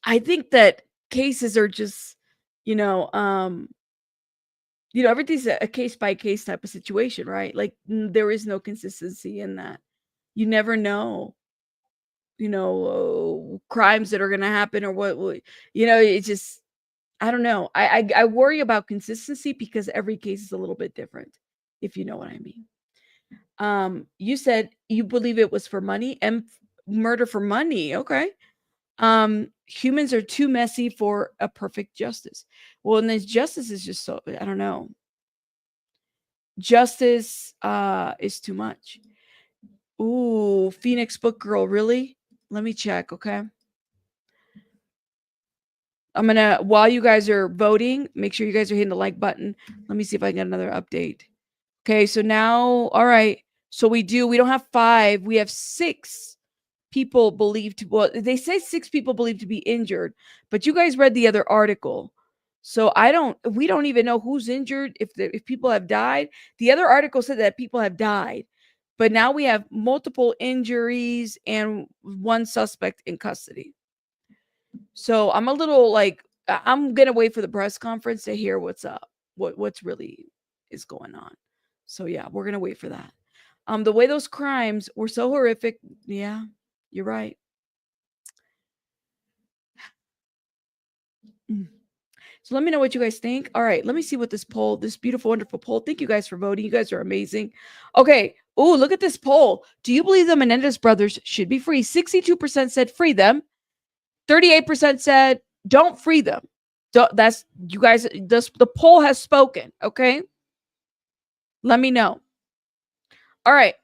I think that cases are just, everything's a case by case type of situation, right? Like there is no consistency in that. You never know, crimes that are going to happen or what, it's just, I don't know. I worry about consistency because every case is a little bit different, if you know what I mean. You said you believe it was for money and murder for money. Okay. Humans are too messy for a perfect justice. Well, and then justice is just so, I don't know. Justice is too much. Ooh, Phoenix Book Girl, really? Let me check, okay? I'm gonna, while you guys are voting, make sure you guys are hitting the like button. Let me see if I can get another update. Okay, so now, all right. So we don't have 5, we have 6 people believed to, well, they say 6 people believed to be injured, but you guys read the other article. So we don't even know who's injured, if people have died. The other article said that people have died, but now we have multiple injuries and 1 suspect in custody. So I'm a little like, I'm going to wait for the press conference to hear what's up, what's really is going on. So yeah, we're going to wait for that. The way those crimes were so horrific. Yeah, you're right. So let me know what you guys think. All right, let me see what this beautiful, wonderful poll. Thank you guys for voting. You guys are amazing. Okay. Oh, look at this poll. Do you believe the Menendez brothers should be free? 62% said free them. 38% said don't free them. That's you guys. The poll has spoken. Okay. Let me know. All right.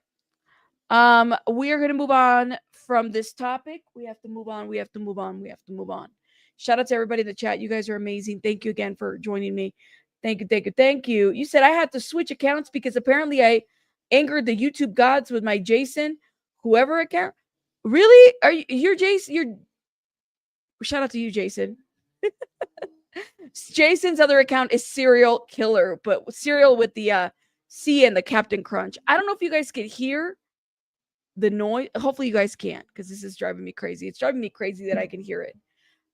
We are going to move on from this topic. We have to move on. We have to move on. We have to move on. Shout out to everybody in the chat. You guys are amazing. Thank you again for joining me. Thank you. Thank you. Thank you. You said I had to switch accounts because apparently I angered the YouTube gods with my Jason, whoever account. Really? You're Jason? Shout out to you, Jason. Jason's other account is Serial Killer, but Serial with the C and the Captain Crunch. I don't know if you guys can hear the noise. Hopefully you guys can't, because this is driving me crazy. It's driving me crazy that I can hear it.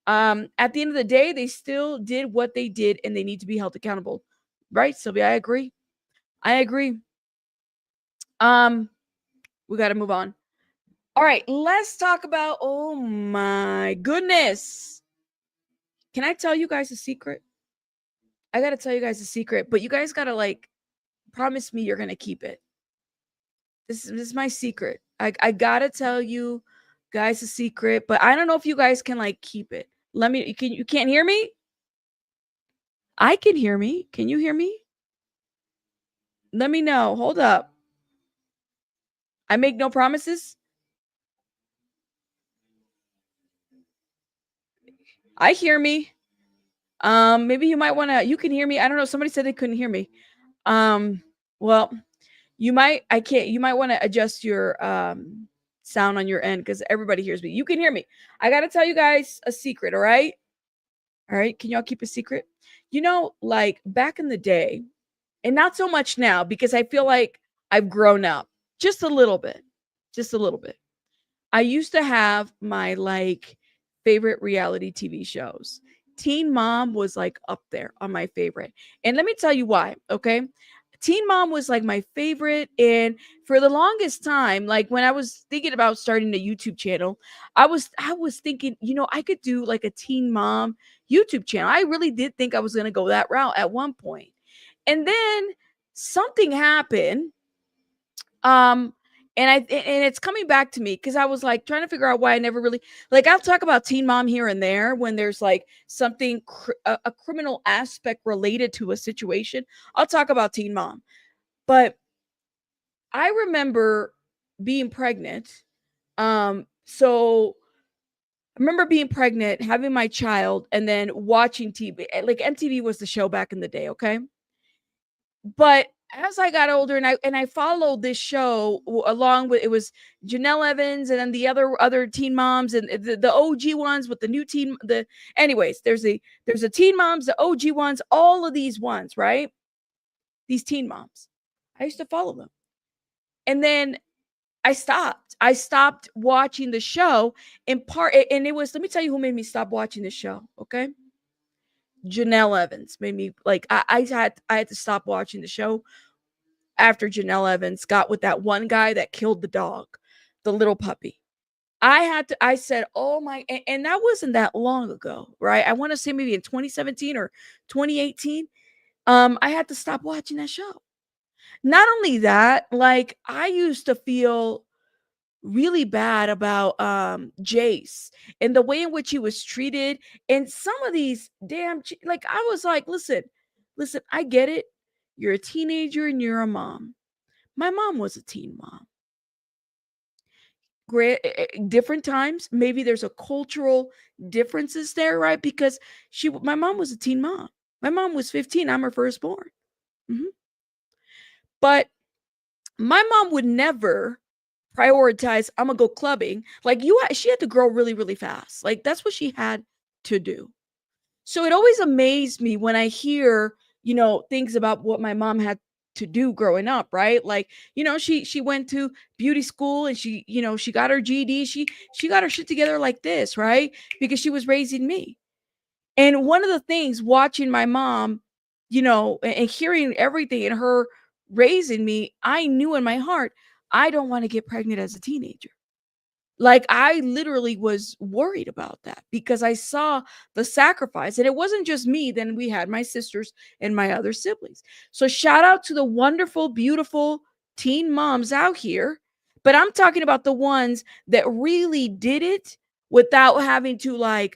At the end of the day, they still did what they did and they need to be held accountable. Right, Sylvia? I agree. We got to move on. All right, let's talk about, oh my goodness. Can I tell you guys a secret? I got to tell you guys a secret, but you guys got to like promise me you're going to keep it. This is my secret. I got to tell you guys a secret, but I don't know if you guys can like keep it. You can't hear me? I can hear me. Can you hear me? Let me know. Hold up. I make no promises. I hear me. Maybe you might want to, you can hear me. I don't know. Somebody said they couldn't hear me. Well, you might want to adjust your sound on your end because everybody hears me. You can hear me. I got to tell you guys a secret. All right. Can y'all keep a secret? Like back in the day, and not so much now because I feel like I've grown up just a little bit. I used to have my like favorite reality TV shows. Teen Mom was like up there on my favorite. And let me tell you why, okay? Teen Mom was like my favorite. And for the longest time, like when I was thinking about starting a YouTube channel, I was thinking, I could do like a Teen Mom YouTube channel. I really did think I was going to go that route at one point. And then something happened And it's coming back to me because I was like trying to figure out why I never really like. I'll talk about Teen Mom here and there when there's like something a criminal aspect related to a situation. I'll talk about Teen Mom, but I remember being pregnant. So I remember being pregnant, having my child, and then watching TV. Like MTV was the show back in the day, okay? But as I got older and I followed this show along with, it was Jenelle Evans and then the other teen moms and the OG ones with the new teen anyways, there's a teen moms, the OG ones, all of these ones, right? These teen moms. I used to follow them. And then I stopped watching the show in part, and it was, let me tell you who made me stop watching the show, okay? Jenelle Evans made me like I had to stop watching the show after Jenelle Evans got with that one guy that killed the dog, the little puppy. I said, oh my, and that wasn't that long ago, right? I want to say maybe in 2017 or 2018. I had to stop watching that show. Not only that, like I used to feel really bad about Jace and the way in which he was treated and some of these like I was like, listen, I get it. You're a teenager and you're a mom. My mom was a teen mom. Great, different times. Maybe there's a cultural differences there, right? Because my mom was a teen mom. My mom was 15. I'm her firstborn. But my mom would never prioritize, I'm gonna go clubbing. Like she had to grow really, really fast. Like that's what she had to do. So it always amazed me when I hear, things about what my mom had to do growing up, right? Like, she went to beauty school and she got her GED. She got her shit together like this, right? Because she was raising me. And one of the things watching my mom, and hearing everything and her raising me, I knew in my heart, I don't want to get pregnant as a teenager. Like I literally was worried about that because I saw the sacrifice, and it wasn't just me. Then we had my sisters and my other siblings. So shout out to the wonderful, beautiful teen moms out here. But I'm talking about the ones that really did it without having to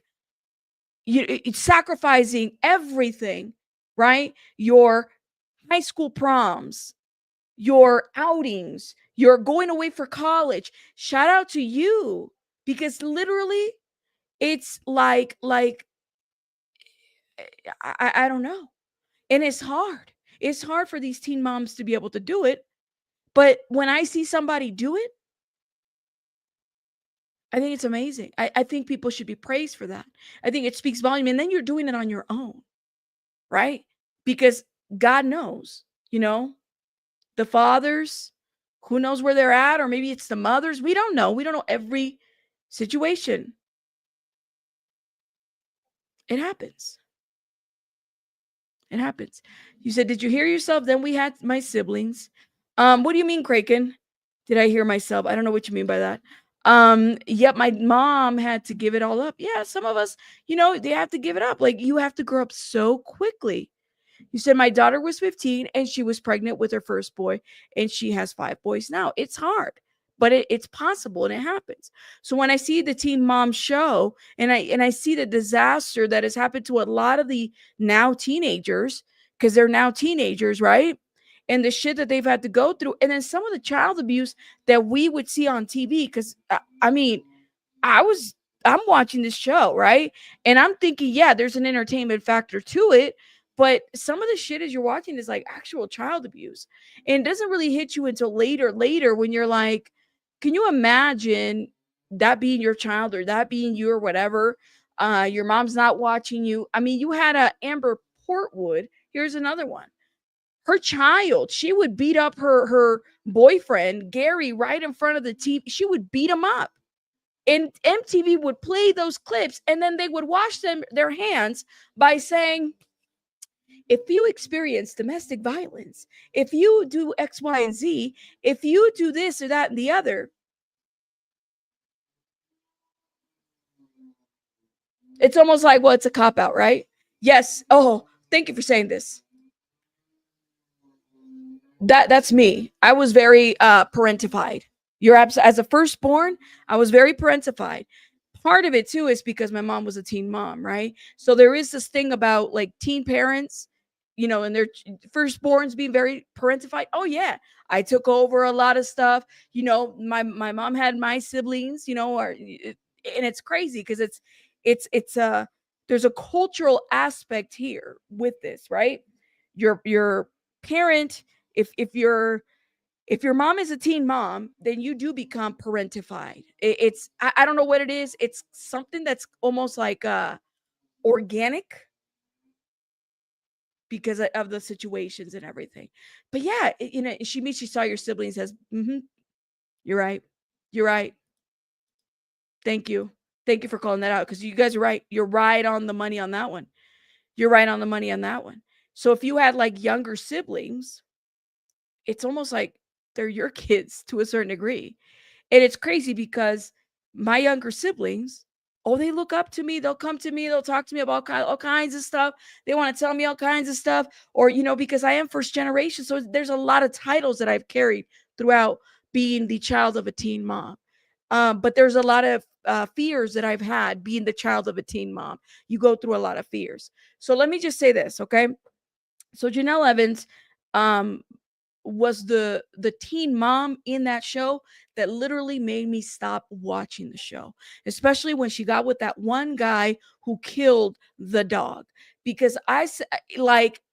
sacrificing everything, right? Your high school proms, your outings, you're going away for college. Shout out to you because literally it's like I don't know. And it's hard. It's hard for these teen moms to be able to do it. But when I see somebody do it, I think it's amazing. I think people should be praised for that. I think it speaks volume. And then you're doing it on your own, right? Because God knows, the fathers, who knows where they're at, or maybe it's the mothers. We don't know. We don't know every situation. It happens. It happens. You said, did you hear yourself? Then we had my siblings. What do you mean, Kraken? Did I hear myself? I don't know what you mean by that. Yep, my mom had to give it all up. Yeah, some of us, they have to give it up. Like you have to grow up so quickly. You said my daughter was 15 and she was pregnant with her first boy and she has 5 boys now. It's hard, but it's possible and it happens. So when I see the Teen Mom show and I see the disaster that has happened to a lot of the now teenagers, because they're now teenagers, right? And the shit that they've had to go through. And then some of the child abuse that we would see on TV. Because I'm watching this show, right? And I'm thinking, yeah, there's an entertainment factor to it. But some of the shit as you're watching is like actual child abuse. And it doesn't really hit you until later when you're like, can you imagine that being your child or that being you or whatever? Your mom's not watching you. I mean, you had a Amber Portwood. Here's another one. Her child, she would beat up her boyfriend, Gary, right in front of the TV. She would beat him up. And MTV would play those clips and then they would wash their hands by saying, if you experience domestic violence, if you do X, Y, and Z, if you do this or that and the other, it's almost like, well, it's a cop-out, right? Yes. Oh, thank you for saying this. That's me. I was very parentified. As a firstborn, I was very parentified. Part of it too is because my mom was a teen mom, right? So there is this thing about like teen parents, and their firstborns being very parentified. Oh yeah, I took over a lot of stuff. My mom had my siblings, and it's crazy because it's there's a cultural aspect here with this, right? Your parent, if your mom is a teen mom, then you do become parentified. I don't know what it is. It's something that's almost like organic because of the situations and everything. But yeah, she saw your siblings as, you're right. You're right. Thank you. Thank you for calling that out because you guys are right. You're right on the money on that one. You're right on the money on that one. So if you had like younger siblings, it's almost like they're your kids to a certain degree. And it's crazy because my younger siblings, they look up to me. They'll come to me. They'll talk to me about all kinds of stuff. They want to tell me all kinds of stuff. Or, because I am first generation. So there's a lot of titles that I've carried throughout being the child of a teen mom. But there's a lot of fears that I've had being the child of a teen mom. You go through a lot of fears. So let me just say this, okay? So Jenelle Evans, was the teen mom in that show that literally made me stop watching the show, especially when she got with that one guy who killed the dog. Because I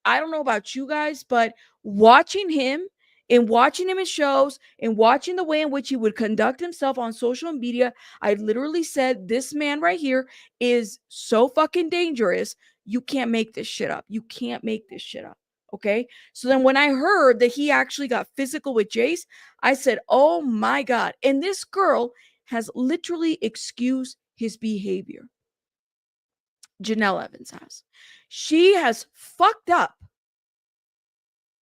don't know about you guys, but watching him in shows and watching the way in which he would conduct himself on social media, I literally said, this man right here is so fucking dangerous. You can't make this shit up. You can't make this shit up. Okay. So then when I heard that he actually got physical with Jace, I said, oh my God. And this girl has literally excused his behavior. Jenelle Evans has. She has fucked up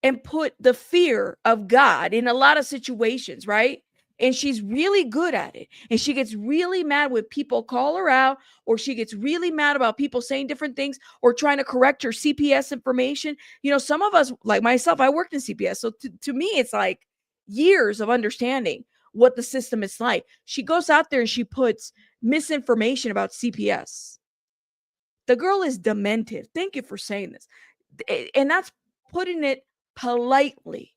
and put the fear of God in a lot of situations, right? And she's really good at it. And she gets really mad when people call her out, or she gets really mad about people saying different things or trying to correct her CPS information. Some of us, like myself, I worked in CPS. So to me, it's like years of understanding what the system is like. She goes out there and she puts misinformation about CPS. The girl is demented. Thank you for saying this. And that's putting it politely.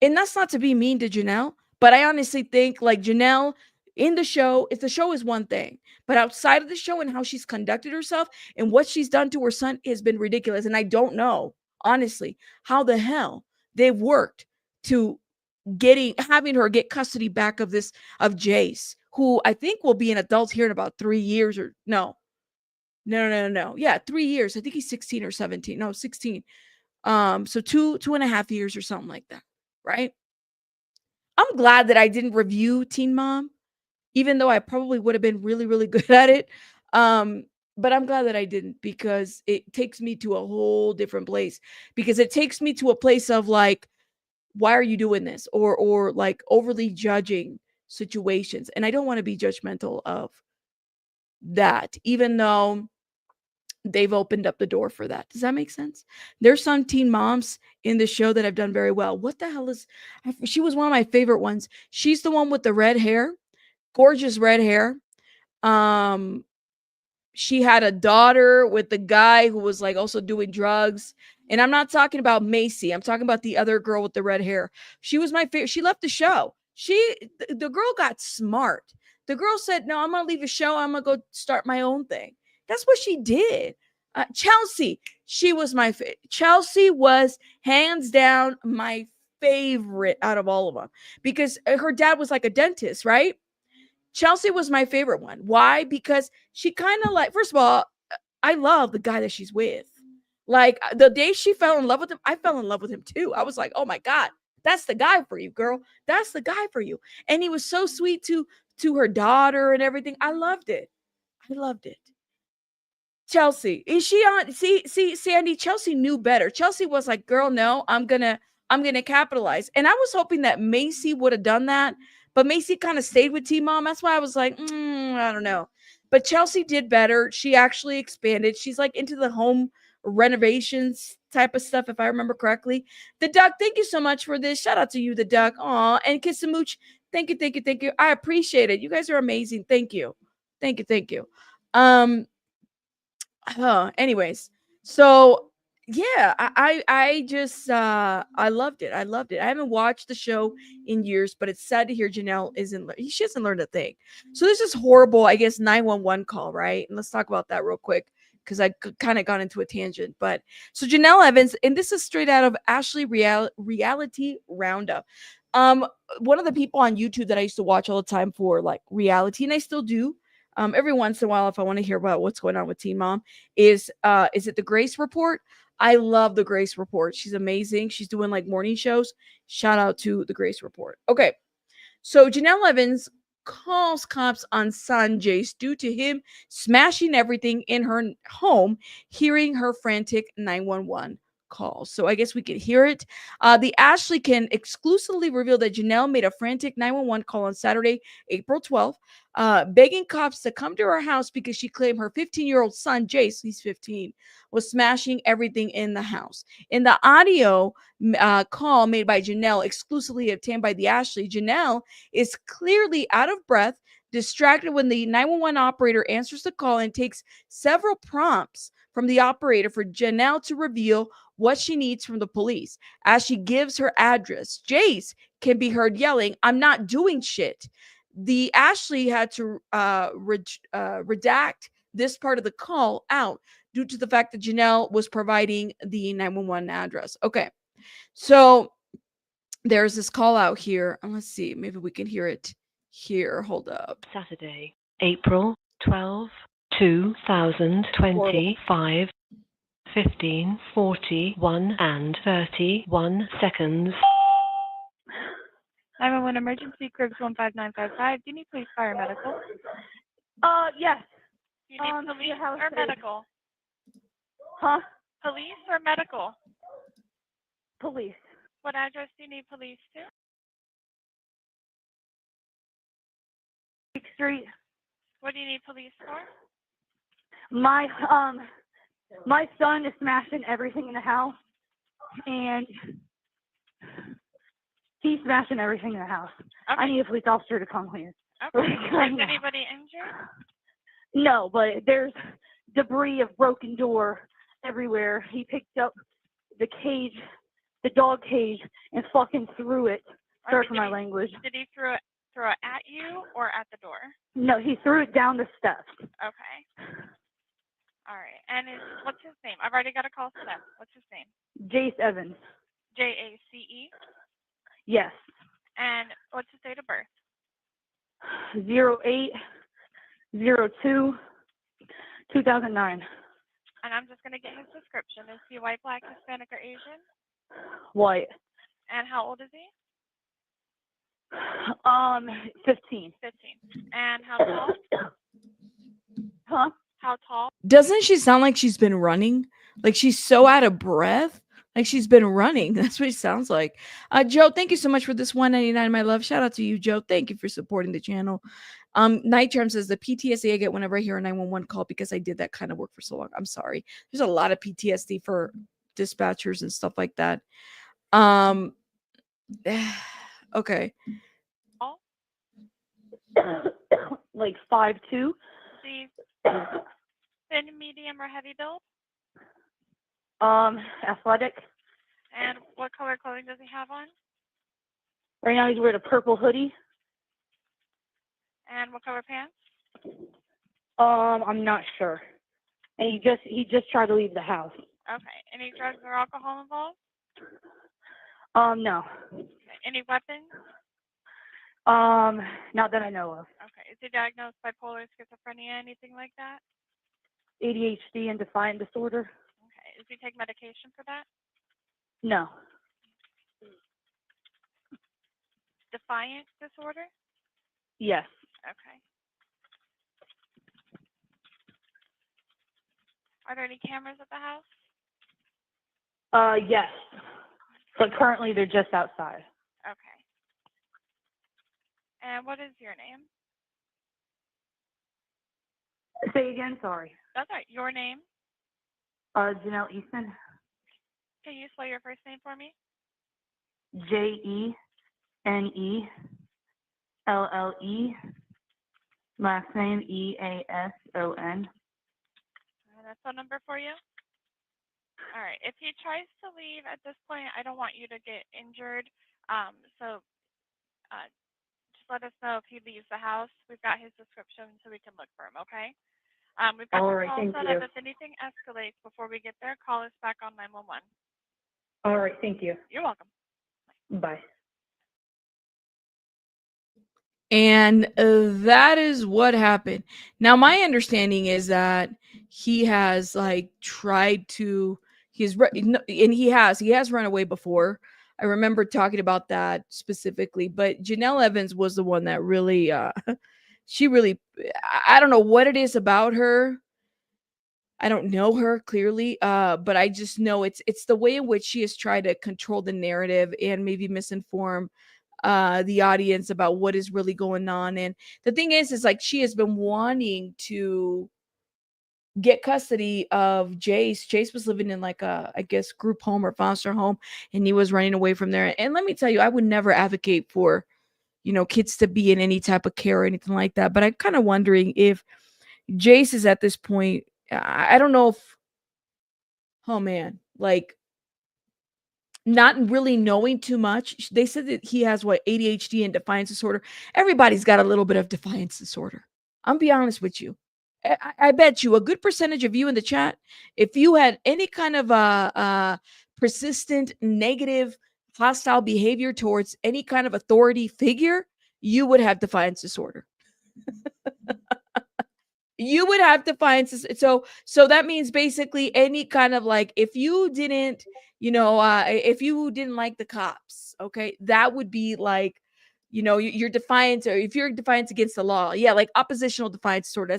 And that's not to be mean to Jenelle, but I honestly think like Jenelle in the show, if the show is one thing, but outside of the show and how she's conducted herself and what she's done to her son has been ridiculous. And I don't know, honestly, how the hell they've worked to having her get custody back of Jace, who I think will be an adult here in about 3 years or no. Yeah, 3 years. I think he's 16 or 17. No, 16. So 2.5 years or something like that. Right? I'm glad that I didn't review Teen Mom, even though I probably would have been really, really good at it. But I'm glad that I didn't, because it takes me to a whole different place, because it takes me to a place of like, why are you doing this? Or like overly judging situations. And I don't want to be judgmental of that, even though they've opened up the door for that. Does that make sense? There's some teen moms in the show that have done very well. What the hell she was one of my favorite ones. She's the one with the red hair, gorgeous red hair. She had a daughter with the guy who was like also doing drugs. And I'm not talking about Macy. I'm talking about the other girl with the red hair. She was my favorite. She left the show. The girl got smart. The girl said, no, I'm going to leave the show. I'm going to go start my own thing. That's what she did. Chelsea, she was my favorite. Chelsea was hands down my favorite out of all of them, because her dad was like a dentist, right? Chelsea was my favorite one. Why? Because she kind of like, first of all, I love the guy that she's with. Like the day she fell in love with him, I fell in love with him too. I was like, oh my God, that's the guy for you, girl. That's the guy for you. And he was so sweet to her daughter and everything. I loved it. I loved it. Chelsea, is she on? See, Sandy, Chelsea knew better. Chelsea was like, girl, no, I'm gonna capitalize. And I was hoping that Macy would have done that, but Macy kind of stayed with T-Mom. That's why I was like, I don't know. But Chelsea did better. She actually expanded. She's like into the home renovations type of stuff, if I remember correctly. The Duck, thank you so much for this. Shout out to you, the Duck. Aw, and Kissamooch, thank you, thank you, thank you. I appreciate it. You guys are amazing. Thank you. Thank you, thank you. Anyways, so yeah, I just I loved it. I loved it. I haven't watched the show in years, but it's sad to hear Jenelle she hasn't learned a thing. So this is horrible, I guess, 911 call, right? And let's talk about that real quick because I kind of got into a tangent. But so Jenelle Evans, and this is straight out of Ashley Reality Roundup. One of the people on YouTube that I used to watch all the time for like reality, and I still do. Every once in a while, if I want to hear about what's going on with Teen Mom, is it the Grace Report? I love the Grace Report. She's amazing. She's doing like morning shows. Shout out to the Grace Report. Okay. So Jenelle Evans calls cops on son Jace due to him smashing everything in her home, hearing her frantic 911 calls. So I guess we could hear it. The Ashley can exclusively reveal that Jenelle made a frantic 911 call on Saturday, April 12th, begging cops to come to her house because she claimed her 15-year-old son, Jace, he's 15, was smashing everything in the house. In the audio call made by Jenelle, exclusively obtained by the Ashley, Jenelle is clearly out of breath, distracted when the 911 operator answers the call and takes several prompts from the operator for Jenelle to reveal what she needs from the police. As she gives her address, Jace can be heard yelling, "I'm not doing shit." The Ashley had to redact this part of the call out due to the fact that Jenelle was providing the 911 address. Okay, so there's this call out here. Let's see, maybe we can hear it here. Hold up. Saturday, April 12, 2025, 15:41 and 31 seconds. 911 emergency, Cribs 15955. Do you need police, fire, medical? Yes. Do you need police or medical? Huh? Police or medical? Police. What address do you need police to? Street. What do you need police for? My son is smashing everything in the house, and he's smashing everything in the house. Okay. I need a police officer to come here. Okay. Right Is now. anybody injured? No, but there's debris of broken door everywhere. He picked up the cage, the dog cage, and fucking threw it. Sorry for my language. Did he throw it at you or at the door? No, he threw it down the steps. Okay. All right. And what's his name? I've already got a call set. What's his name? Jace Evans. Jace? Yes. And what's his date of birth? 08/02/2009. And I'm just going to get his description. Is he white, black, Hispanic, or Asian? White. And how old is he? 15. 15. And how tall? Huh? How tall? Doesn't she sound like she's been running? Like she's so out of breath? Like she's been running. That's what it sounds like. Joe, thank you so much for this 199, my love. Shout out to you, Joe. Thank you for supporting the channel. Night Charm says the PTSD I get whenever I hear a 911 call because I did that kind of work for so long. I'm sorry. There's a lot of PTSD for dispatchers and stuff like that. Okay. Like 5'2". Steve, thin, medium, or heavy build? Athletic. And what color clothing does he have on? Right now he's wearing a purple hoodie. And what color pants? I'm not sure. And he just tried to leave the house. Okay. Any drugs or alcohol involved? No. Okay. Any weapons? Not that I know of. Okay. Is he diagnosed bipolar, schizophrenia, anything like that? ADHD and defiant disorder? Okay. Does he take medication for that? No. Defiant disorder? Yes. Okay. Are there any cameras at the house? Yes. But currently they're just outside. Okay. And what is your name? Say again, sorry. That's right. Your name? Jenelle Easton. Can you spell your first name for me? Jenelle. Last name Eason. That's phone number for you. All right. If he tries to leave at this point, I don't want you to get injured. So just let us know if he leaves the house. We've got his description so we can look for him, okay? We've got All the right, call thank set you. up. If anything escalates before we get there, call us back on 911. All right, thank you. You're welcome. Bye. And that is what happened. Now, my understanding is that he has like tried to, and he has run away before. I remember talking about that specifically, but Jenelle Evans was the one that really, she really, I don't know what it is about her. I don't know her clearly, but I just know it's the way in which she has tried to control the narrative and maybe misinform the audience about what is really going on. And the thing is like she has been wanting to get custody of Jace. Jace was living in like a, I guess, group home or foster home, and he was running away from there. And let me tell you, I would never advocate for, kids to be in any type of care or anything like that. But I'm kind of wondering if Jace is at this point. I don't know if, oh man, like not really knowing too much. They said that he has ADHD and defiance disorder. Everybody's got a little bit of defiance disorder. I'm be honest with you. I bet you a good percentage of you in the chat, if you had any kind of persistent negative hostile behavior towards any kind of authority figure, you would have defiance disorder. You would have to find so that means basically any kind of like if you didn't if you didn't like the cops, okay, that would be like your defiance, or if you're defiance against the law, yeah, like oppositional defiance disorder.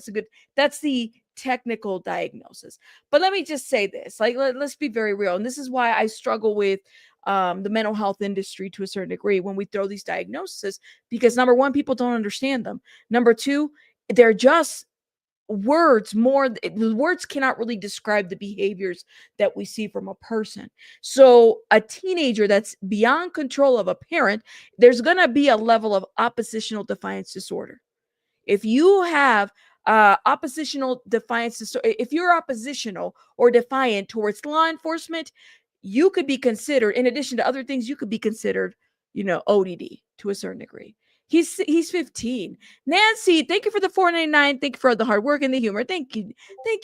That's the technical diagnosis. But let me just say this, like let's be very real, and this is why I struggle with the mental health industry to a certain degree when we throw these diagnoses, because number one, people don't understand them. Number two, they're just words. The words cannot really describe the behaviors that we see from a person. So a teenager that's beyond control of a parent, there's going to be a level of oppositional defiance disorder. If you have oppositional defiance disorder, if you're oppositional or defiant towards law enforcement, you could be considered, in addition to other things, you could be considered ODD to a certain degree. He's 15. Nancy, thank you for the $4.99. Thank you for the hard work and the humor. Thank you,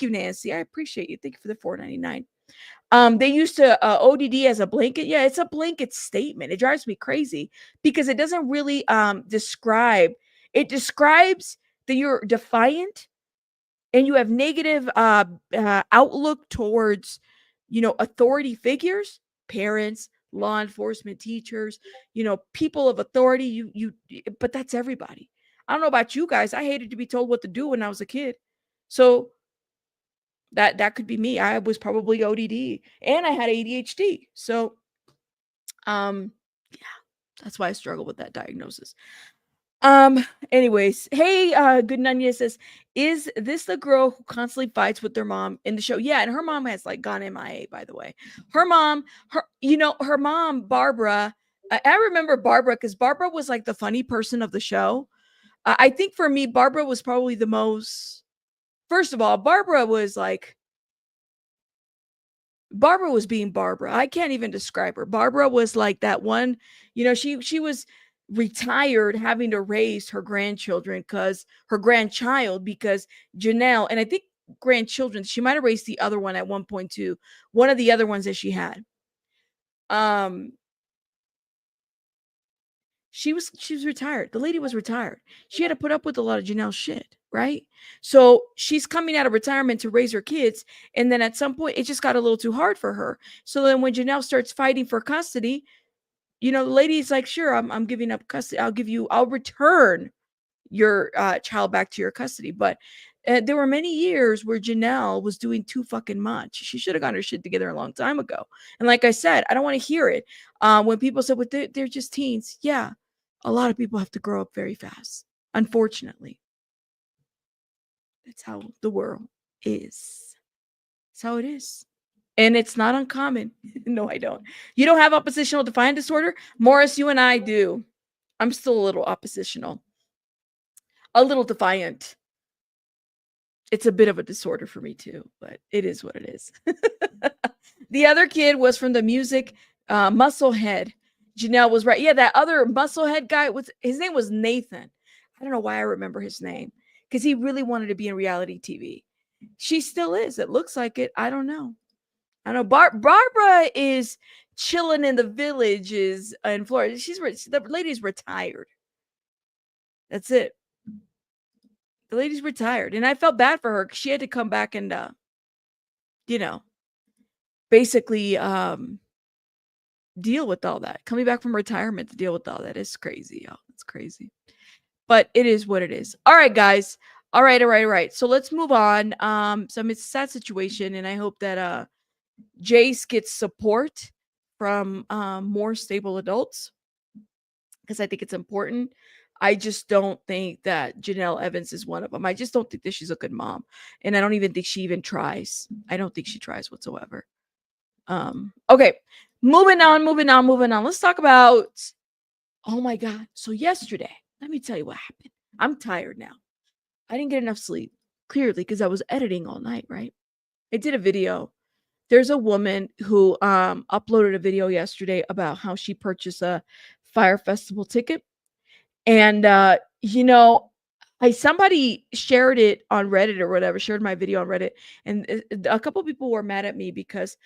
Nancy. I appreciate you. Thank you for the $4.99. They used to ODD as a blanket. Yeah, it's a blanket statement. It drives me crazy because it doesn't really describe. It describes that you're defiant and you have negative outlook towards authority figures, parents, law enforcement, teachers, people of authority. But that's everybody. I don't know about you guys. I hated to be told what to do when I was a kid. So that could be me. I was probably ODD and I had ADHD. So yeah, that's why I struggle with that diagnosis. Anyways, hey, Good Nunya says, is this the girl who constantly fights with their mom in the show? Yeah, and her mom has like gone MIA, by the way. Her mom, Barbara. I remember Barbara because Barbara was like the funny person of the show. I think for me, Barbara was probably the most. First of all, Barbara was being Barbara. I can't even describe her. Barbara was like that one, she was retired having to raise her grandchild because Jenelle, and I think grandchildren, she might have raised the other one at one point too. One of the other ones that she had. She was retired. The lady was retired. She had to put up with a lot of Janelle's shit, right? So she's coming out of retirement to raise her kids. And then at some point, it just got a little too hard for her. So then when Jenelle starts fighting for custody, the lady's like, sure, I'm giving up custody. I'll return your child back to your custody. But there were many years where Jenelle was doing too fucking much. She should have gotten her shit together a long time ago. And like I said, I don't want to hear it. When people say, well, they're just teens. Yeah, a lot of people have to grow up very fast. Unfortunately. That's how the world is. That's how it is. And it's not uncommon. No, I don't. You don't have oppositional defiant disorder? Morris, you and I do. I'm still a little oppositional. A little defiant. It's a bit of a disorder for me too, but it is what it is. The other kid was from the music Musclehead. Jenelle was right. Yeah, that other Musclehead guy, his name was Nathan. I don't know why I remember his name, because he really wanted to be in reality TV. She still is. It looks like it. I don't know. I know Barbara is chilling in the villages in Florida. The lady's retired. That's it. The lady's retired. And I felt bad for her because she had to come back and basically deal with all that. Coming back from retirement to deal with all that is crazy, y'all. It's crazy. But it is what it is. All right, guys. All right. So let's move on. So it's a sad situation, and I hope that Jace gets support from more stable adults, because I think it's important. I just don't think that Jenelle Evans is one of them. I just don't think that she's a good mom. And I don't even think she even tries. I don't think she tries whatsoever. Okay. Moving on. Let's talk about, oh my God. So yesterday, let me tell you what happened. I'm tired now. I didn't get enough sleep, clearly, because I was editing all night, right? I did a video. There's a woman who uploaded a video yesterday about how she purchased a Fyre Festival ticket. And somebody shared it on Reddit or whatever, shared my video on Reddit, and a couple people were mad at me because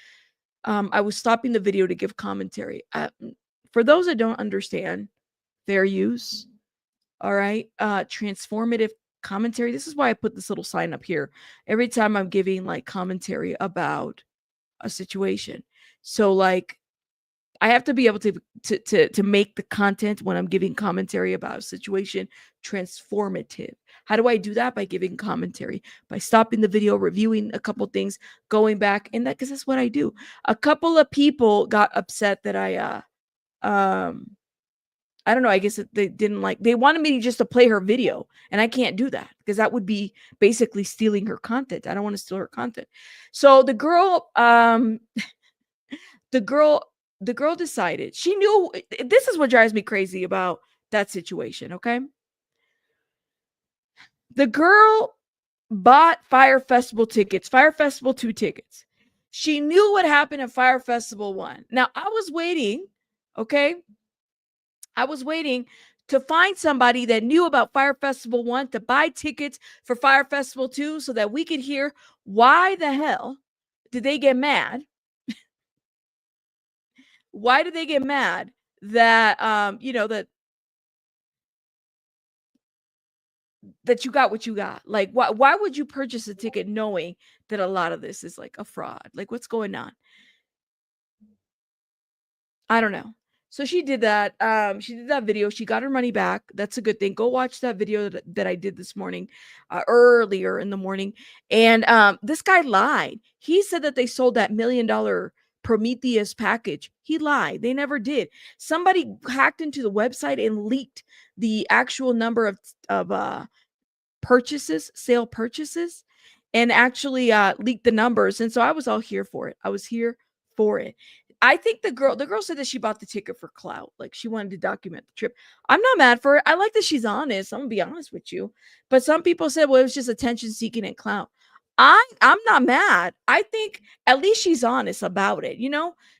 I was stopping the video to give commentary. For those that don't understand fair use, all right, transformative commentary. This is why I put this little sign up here every time I'm giving like commentary about a situation. So like, I have to be able to make the content when I'm giving commentary about a situation transformative. How do I do that? By giving commentary, by stopping the video, reviewing a couple things, going back, and because that's what I do. A couple of people got upset that I don't know. I guess they didn't like. They wanted me just to play her video, and I can't do that because that would be basically stealing her content. I don't want to steal her content. So the girl decided, she knew. This is what drives me crazy about that situation, okay? The girl bought Fyre Festival tickets, Fyre Festival 2 tickets. She knew what happened at Fyre Festival 1. Now, I was waiting, okay? I was waiting to find somebody that knew about Fyre Festival 1 to buy tickets for Fyre Festival 2 so that we could hear why the hell did they get mad. Why did they get mad that that you got what you got? Like, why would you purchase a ticket knowing that a lot of this is like a fraud? Like, what's going on? I don't know. So she did that. She did that video. She got her money back. That's a good thing. Go watch that video that I did this morning, earlier in the morning. And this guy lied. He said that they sold that $1 million Prometheus package. He lied. They never did. Somebody hacked into the website and leaked the actual number of sale purchases, and actually leaked the numbers. And so I was all here for it. I was here for it. I think the girl said that she bought the ticket for clout. Like, she wanted to document the trip. I'm not mad for it. I like that she's honest. I'm gonna be honest with you. But some people said, well, it was just attention seeking and clout. I'm not mad. I think at least she's honest about it.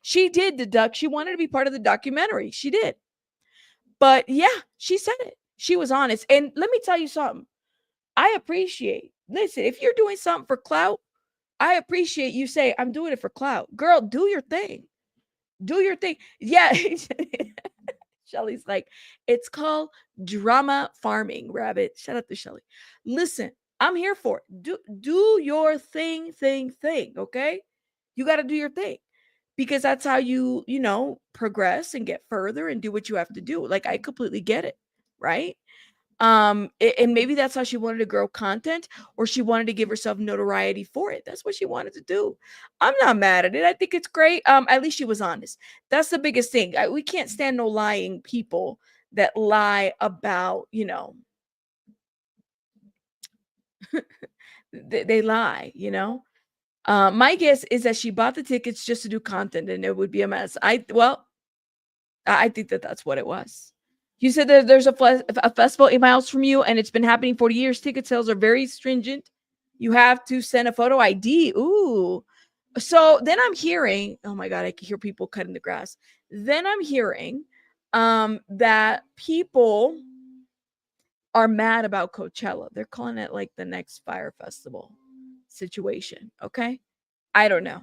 She did deduct. She wanted to be part of the documentary. She did. But yeah, she said it. She was honest. And let me tell you something. I appreciate. Listen, if you're doing something for clout, I appreciate you say, I'm doing it for clout. Girl, do your thing. Do your thing. Yeah. Shelly's like, it's called drama farming, Rabbit. Shout out to Shelly. Listen, I'm here for it. Do your thing, okay? You got to do your thing, because that's how you progress and get further and do what you have to do. Like, I completely get it, right? And maybe that's how she wanted to grow content, or she wanted to give herself notoriety for it. That's what she wanted to do. I'm not mad at it. I think it's great. At least she was honest. That's the biggest thing. We can't stand no lying people that lie about, they lie, My guess is that she bought the tickets just to do content, and it would be a mess. I think that that's what it was. You said that there's a festival 8 miles from you, and it's been happening 40 years. Ticket sales are very stringent. You have to send a photo ID. Ooh. So then I'm hearing, oh my God, I can hear people cutting the grass. Then I'm hearing that people are mad about Coachella. They're calling it like the next Fyre Festival situation. Okay. I don't know.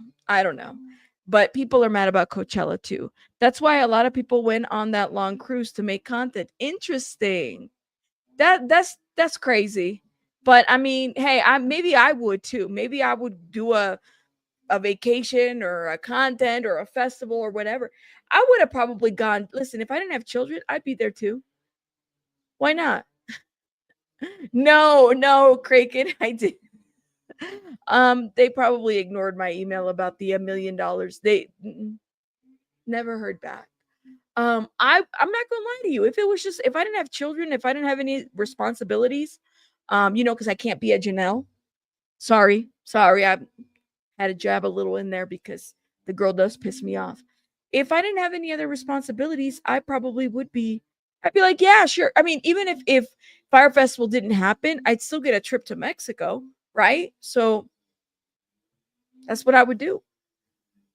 But people are mad about Coachella too. That's why a lot of people went on that long cruise to make content. Interesting. That's crazy. But I mean, hey, maybe I would too. Maybe I would do a vacation or a content or a festival or whatever. I would have probably gone. Listen, if I didn't have children, I'd be there too. Why not? No, Kraken, I did. They probably ignored my email about the $1 million. They never heard back. I'm not gonna lie to you. If I didn't have children, if I didn't have any responsibilities, because I can't be a Jenelle. Sorry, I had to jab a little in there because the girl does piss me off. If I didn't have any other responsibilities, I probably would be. I'd be like, yeah, sure. I mean, even if Fyre Festival didn't happen, I'd still get a trip to Mexico, right? So that's what I would do.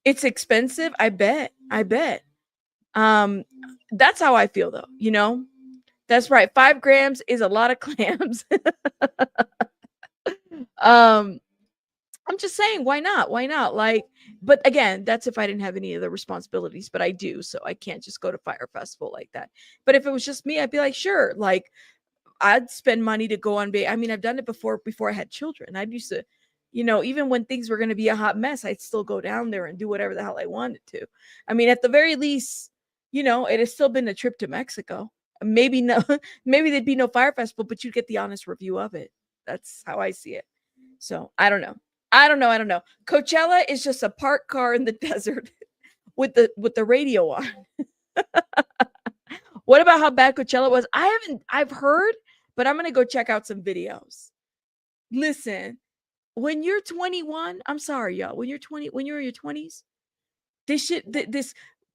It's expensive, I bet. That's how I feel though, That's right. 5 grams is a lot of clams. I'm just saying, why not? Like, but again, that's if I didn't have any other responsibilities, but I do, so I can't just go to Fyre Festival like that. But if it was just me, I'd be like, sure, like I'd spend money to go on. I mean, I've done it before I had children. I used to, even when things were going to be a hot mess, I'd still go down there and do whatever the hell I wanted to. I mean, at the very least, it has still been a trip to Mexico. Maybe no, maybe there'd be no Fyre Festival, but you'd get the honest review of it. That's how I see it. So I don't know. Coachella is just a parked car in the desert with the radio on. What about how bad Coachella was? I've heard, but I'm gonna go check out some videos. Listen, when you're 21, I'm sorry, y'all. When you're in your 20s, this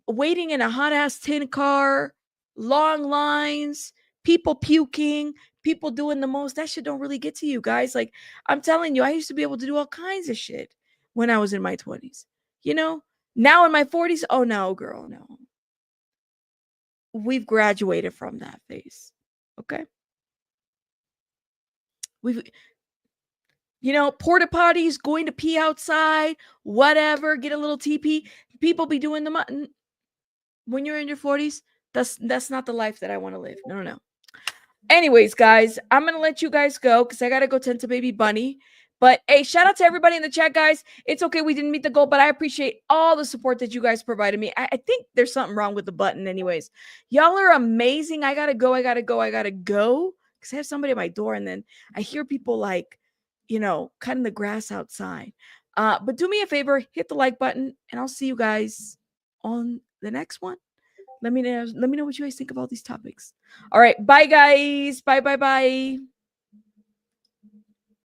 waiting in a hot ass tin car, long lines, people puking, people doing the most, that shit don't really get to you guys. Like, I'm telling you, I used to be able to do all kinds of shit when I was in my 20s. Now in my 40s, oh no, girl, no. We've graduated from that phase. Okay. We've porta potties, going to pee outside, whatever, get a little TP. People be doing the when you're in your 40s, that's not the life that I want to live. No. Anyways, guys, I'm going to let you guys go because I got to go tend to baby bunny. But hey, shout out to everybody in the chat, guys. It's okay we didn't meet the goal, but I appreciate all the support that you guys provided me. I think there's something wrong with the button anyways. Y'all are amazing. I got to go because I have somebody at my door and then I hear people like, cutting the grass outside. But do me a favor, hit the like button and I'll see you guys on the next one. Let me know what you guys think of all these topics. All right. Bye, guys. Bye.